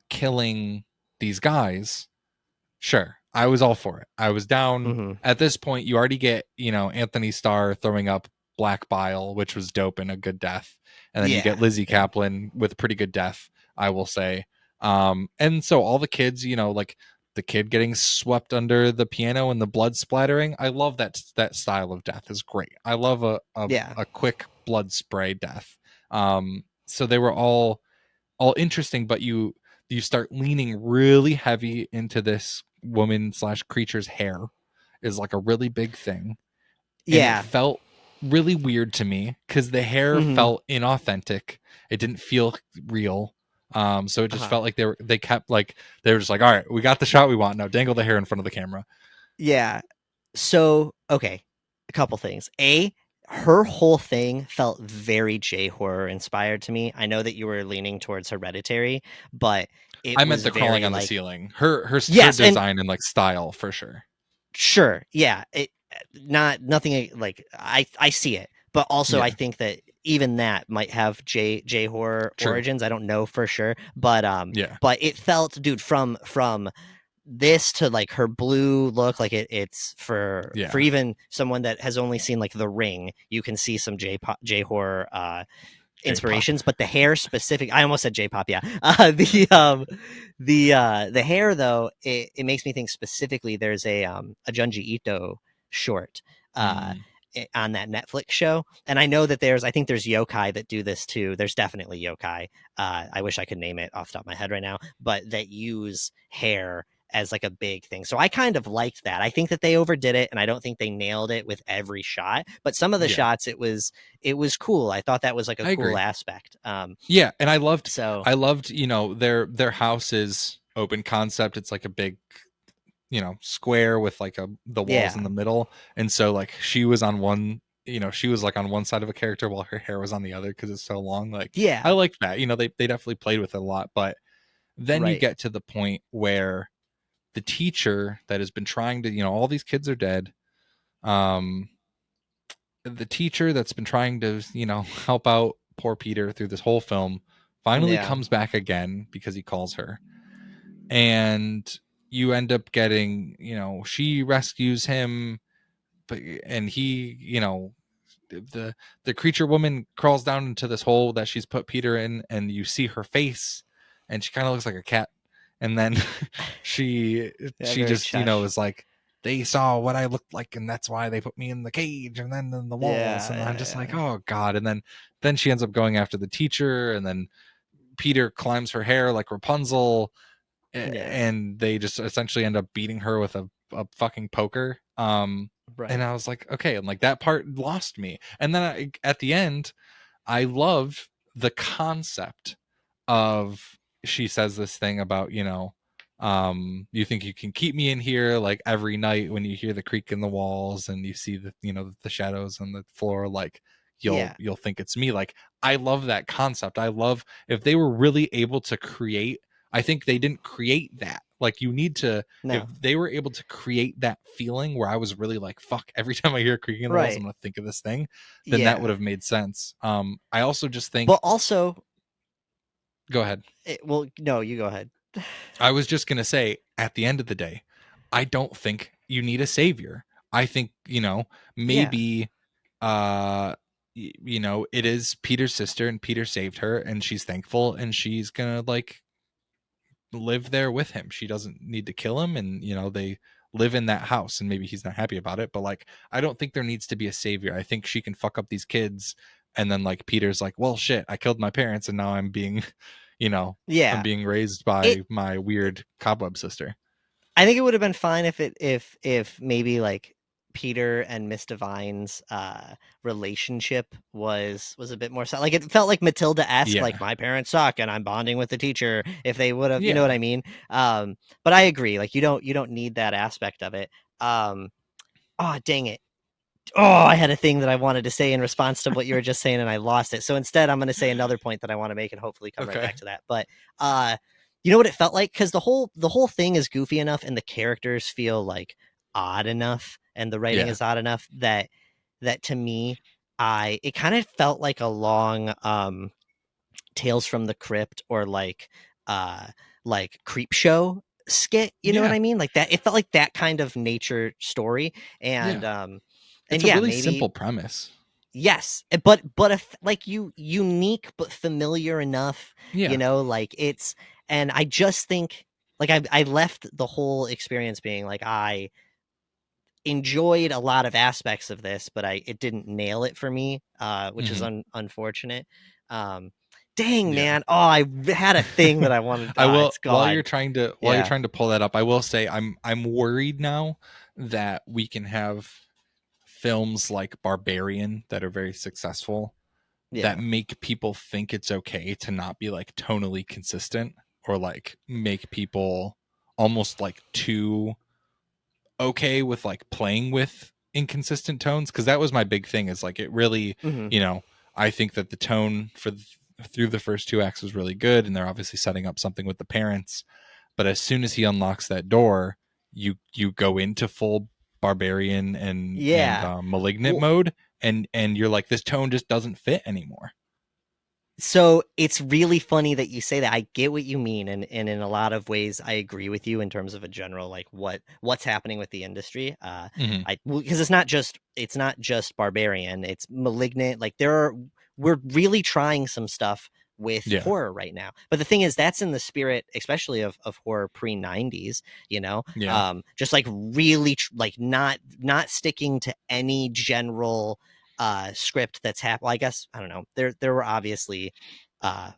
killing these guys. Sure, I was all for it. I was down. At this point, you already get, you know, Anthony Starr throwing up black bile, which was dope and a good death, and then you get Lizzie Kaplan with a pretty good death, I will say. And so all the kids, you know, like the kid getting swept under the piano and the blood splattering, I love that style of death is great. I love a quick blood spray death. So they were all interesting, but you start leaning really heavy into this woman / creature's hair is like a really big thing. And it felt really weird to me because the hair felt inauthentic. It didn't feel real. So it just felt like they were just like, all right, we got the shot we want now, dangle the hair in front of the camera. So okay, a couple things. Her whole thing felt very J-horror inspired to me. I know that you were leaning towards Hereditary, but I meant the crawling on the ceiling. Her design and like style for sure. Sure, yeah. nothing like I see it, but also I think that even that might have J horror origins. I don't know for sure, but but it felt, dude, from this to like her blue look, like it's for even someone that has only seen like The Ring, you can see some J horror inspirations, but the hair specific, I almost said J-pop. Yeah. The hair though, it makes me think specifically there's a Junji Ito short on that Netflix show. And I know that I think there's yokai that do this too. There's definitely yokai. I wish I could name it off the top of my head right now, but that use hair as like a big thing. So I kind of liked that. I think that they overdid it, and I don't think they nailed it with every shot, but some of the shots, it was cool. I thought that was like a cool aspect. And I loved their house is open concept. It's like a big square with like the walls in the middle, and so like she was on one she was like on one side of a character while her hair was on the other because it's so long. Like I like that. They definitely played with it a lot, but then you get to the point where the teacher that has been trying to, all these kids are dead. The teacher that's been trying to, help out poor Peter through this whole film finally comes back again because he calls her. And you end up getting, she rescues him, and he, the creature woman crawls down into this hole that she's put Peter in, and you see her face, and she kind of looks like a cat. And then she just, is like, they saw what I looked like, and that's why they put me in the cage and then in the walls. And I'm just like, oh God. And then she ends up going after the teacher, and then Peter climbs her hair like Rapunzel, and they just essentially end up beating her with a fucking poker. And I was like, okay. And like that part lost me. And then at the end, I loved the concept of, she says this thing about, you think you can keep me in here like every night when you hear the creak in the walls and you see the, the shadows on the floor, like you'll think it's me. Like, I love that concept. I love if they were really able to create, I think they didn't create that. Like, you need to, if they were able to create that feeling where I was really like, fuck, every time I hear creaking in the walls, I'm going to think of this thing, then that would have made sense. I also just think, but also, go ahead. Well, no, you go ahead. I was just going to say, at the end of the day, I don't think you need a savior. I think, maybe, it is Peter's sister and Peter saved her and she's thankful and she's going to like live there with him. She doesn't need to kill him. And, they live in that house and maybe he's not happy about it. But like, I don't think there needs to be a savior. I think she can fuck up these kids. And then like, Peter's like, well, shit, I killed my parents and now I'm being... I'm being raised by my weird cobweb sister. I think it would have been fine if maybe like Peter and Miss Divine's relationship was a bit more like, it felt like Matilda-esque, like my parents suck and I'm bonding with the teacher. If they would have, you know what I mean? But I agree. Like, you don't need that aspect of it. Oh, dang it. Oh, I had a thing that I wanted to say in response to what you were just saying and I lost it. So instead I'm going to say another point that I want to make and hopefully come right back to that. But you know what it felt like? Because the whole thing is goofy enough and the characters feel like odd enough and the writing is odd enough that to me, it kind of felt like a long Tales from the Crypt or like Creep Show skit. You know what I mean? Like that. It felt like that kind of nature story. And it's a really simple premise. Yes, but like unique but familiar enough. Like it's, and I just think like I left the whole experience being like, I enjoyed a lot of aspects of this, but it didn't nail it for me, which is unfortunate. Dang, man. Oh, I had a thing that I wanted. I will. While you're trying to pull that up, I will say I'm worried now that we can have films like Barbarian that are very successful that make people think it's okay to not be like tonally consistent or like make people almost like too okay with like playing with inconsistent tones. Cause that was my big thing, is like, it really, I think that the tone through the first two acts was really good. And they're obviously setting up something with the parents, but as soon as he unlocks that door, you go into full barbarian and malignant mode, and you're like, this tone just doesn't fit anymore. So it's really funny that you say that. I get what you mean, and in a lot of ways I agree with you in terms of a general like what's happening with the industry. Because it's not just barbarian, it's malignant. Like we're really trying some stuff with horror right now. But the thing is, that's in the spirit, especially of horror pre-90s, just like really like not sticking to any general script that's happened. Well, I guess I don't know. There were obviously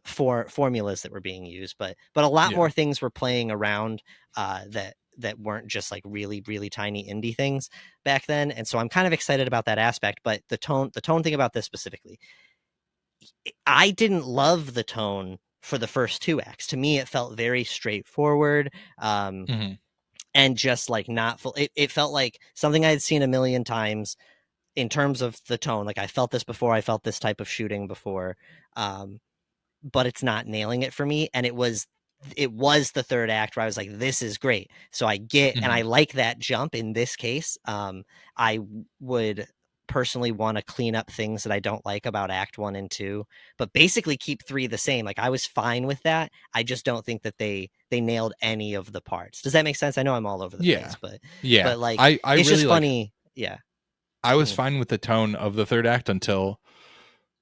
formulas that were being used, but a lot more things were playing around that weren't just like really really tiny indie things back then. And so I'm kind of excited about that aspect. But the tone thing about this specifically, I didn't love the tone for the first 2 acts. To me, it felt very straightforward. And just like not full. It felt like something I had seen a million times. In terms of the tone, like I felt this before, I felt this type of shooting before, but it's not nailing it for me. And it was the third act where I was like, this is great. So I get, and I like that jump in this case. I would personally want to clean up things that I don't like about act 1 and 2, but basically keep 3 the same. Like I was fine with that. I just don't think that they nailed any of the parts. Does that make sense? I know I'm all over the place, but like, I it's really just funny. Yeah. I was fine with the tone of the third act until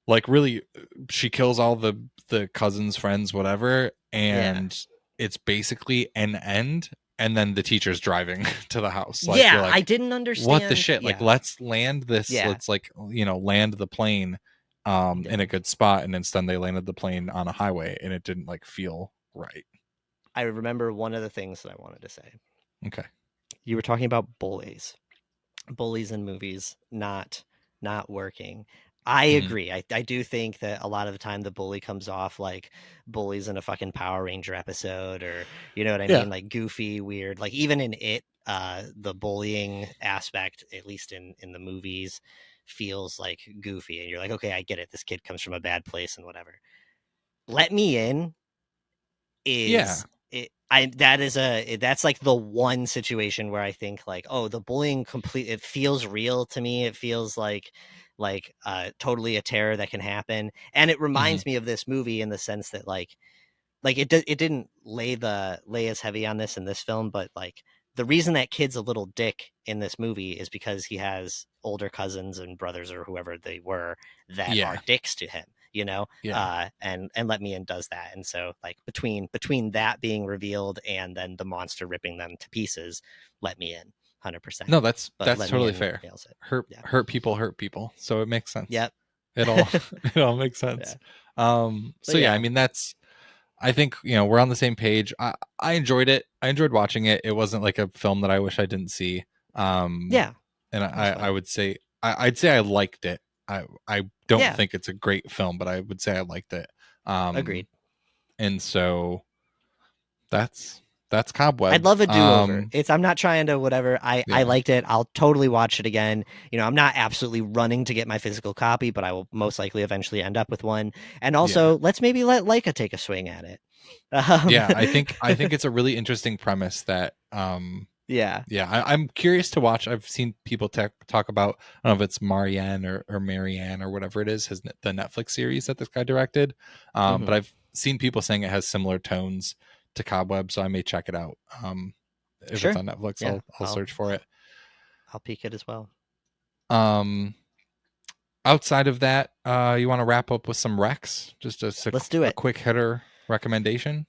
like really she kills all the cousins, friends, whatever. And it's basically an end. And then the teacher's driving to the house. Like, like, I didn't understand. What the shit? Like, let's land this. Let's like, land the plane in a good spot. And instead they landed the plane on a highway and it didn't like feel right. I remember one of the things that I wanted to say. Okay. You were talking about bullies in movies not working. I agree. I do think that a lot of the time the bully comes off like bullies in a fucking Power Ranger episode, or you know what I mean, like goofy, weird. Like even in It, the bullying aspect, at least in the movies, feels like goofy, and you're like, okay, I get it. This kid comes from a bad place and whatever. Let Me In is that's like the one situation where I think like, oh, the bullying it feels real to me. It feels like totally a terror that can happen. And it reminds me of this movie in the sense that like it didn't lay as heavy on this in this film, but like the reason that kid's a little dick in this movie is because he has older cousins and brothers or whoever they were that are dicks to him. And Let Me In does that. And so like between that being revealed and then the monster ripping them to pieces, Let Me In 100%. No, that's totally fair. Hurt people. So it makes sense. Yep. It all makes sense. I mean, I think, we're on the same page. I enjoyed it. I enjoyed watching it. It wasn't like a film that I wish I didn't see. And I would say, I'd say I liked it. I don't think it's a great film, but I would say I liked it. Agreed. And so that's Cobweb. I'd love a do-over. I'm not trying to whatever. I liked it. I'll totally watch it again. I'm not absolutely running to get my physical copy, but I will most likely eventually end up with one. And also, let's maybe let Leica take a swing at it. I think it's a really interesting premise that I'm curious to watch. I've seen people talk about, I don't know if it's Marianne or Marianne or whatever it is, the Netflix series that this guy directed. But I've seen people saying it has similar tones to Cobweb, so I may check it out. If it's on Netflix, I'll search for it. I'll peek it as well. Outside of that, you want to wrap up with some recs? Just let's do it. A quick hitter recommendation.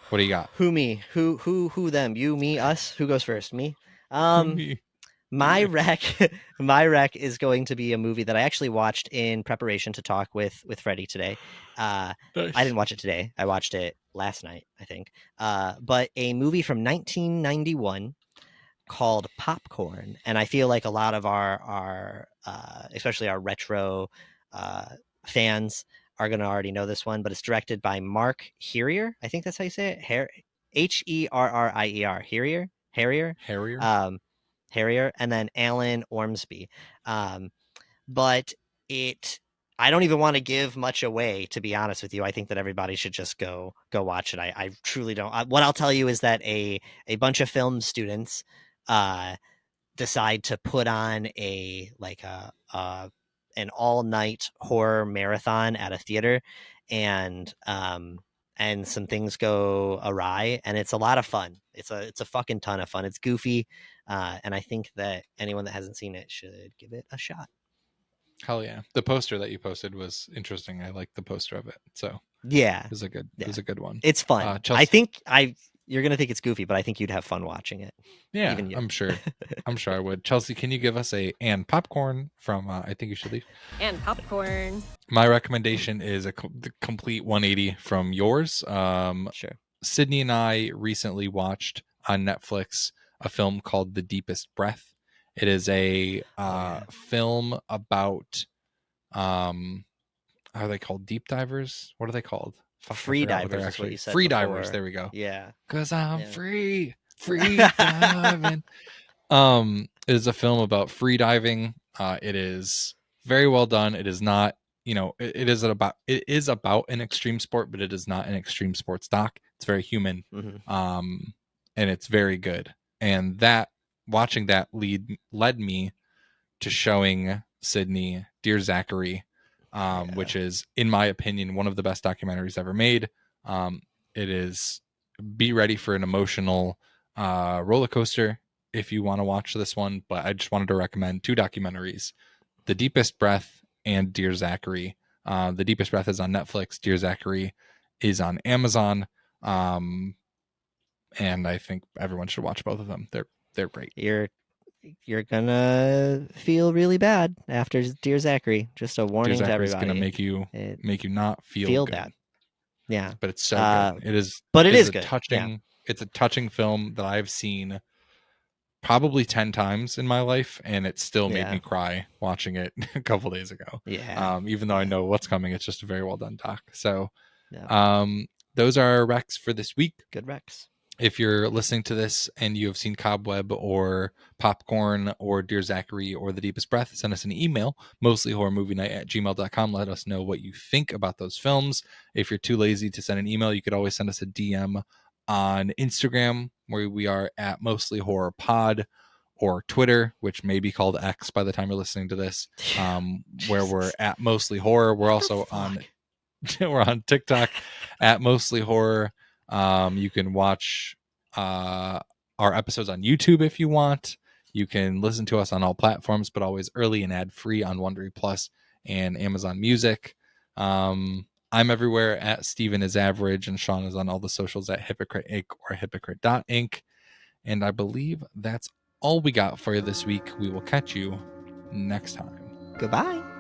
What do you got? Who, me? Who, them? You, me, us? Who goes first? Me? My rec is going to be a movie that I actually watched in preparation to talk with Freddie today. Nice. I didn't watch it today. I watched it last night, I think. But a movie from 1991 called Popcorn. And I feel like a lot of our especially our retro fans are going to already know this one, but it's directed by Mark Herrier. I think that's how you say it. Herrier. Harrier, and then Alan Ormsby. But I don't even want to give much away, to be honest with you. I think that everybody should just go watch it. I truly don't. What I'll tell you is that a bunch of film students decide to put on an all-night horror marathon at a theater, and some things go awry, and it's a lot of fun. It's a fucking ton of fun. It's goofy, and I think that anyone that hasn't seen it should give it a shot. Hell yeah. The poster that you posted was interesting. I like the poster of it. So yeah, it was a good one. It's fun. Chelsea, I think you're going to think it's goofy, but I think you'd have fun watching it. Yeah, I'm sure. I'm sure I would. Chelsea, can you give us and popcorn from I Think You Should Leave? And popcorn. My recommendation is the complete 180 from yours. Sure. Sydney and I recently watched on Netflix a film called The Deepest Breath. It is a film about are they called deep divers? What are they called? Free divers is what you said Free before. divers, there we go. Yeah. Because I'm free diving. It is a film about free diving. It is very well done. It is not, it is about an extreme sport, but it is not an extreme sports doc. It's very human. And it's very good. And watching that led me to showing Sydney Dear Zachary, which is, in my opinion, one of the best documentaries ever made. It is, be ready for an emotional roller coaster if you want to watch this one. But I just wanted to recommend 2 documentaries, The Deepest Breath and Dear Zachary. The Deepest Breath is on Netflix. Dear Zachary is on Amazon. And I think everyone should watch both of them. They're great. You're gonna feel really bad after Dear Zachary. Just a warning to everybody. It's gonna make you not feel good. Bad. Yeah, but it's so good. It is, but it is good. Touching. Yeah. It's a touching film that I've seen probably 10 times in my life, and it still made me cry watching it a couple days ago. Yeah. Even though I know what's coming, it's just a very well done doc. So, those are our recs for this week. Good recs. If you're listening to this and you have seen Cobweb or Popcorn or Dear Zachary or The Deepest Breath, send us an email, mostlyhorrormovienight@gmail.com. Let us know what you think about those films. If you're too lazy to send an email, you could always send us a DM on Instagram, where we are at mostlyhorrorpod, or Twitter, which may be called X by the time you're listening to this, where we're at mostlyhorror. We're also on TikTok at mostlyhorror. You can watch our episodes on YouTube if you want. You can listen to us on all platforms, but always early and ad-free on Wondery Plus and Amazon Music. I'm everywhere at Steven is Average, and Sean is on all the socials at Hypocrite Inc. or Hypocrite.inc. And I believe that's all we got for you this week. We will catch you next time. Goodbye.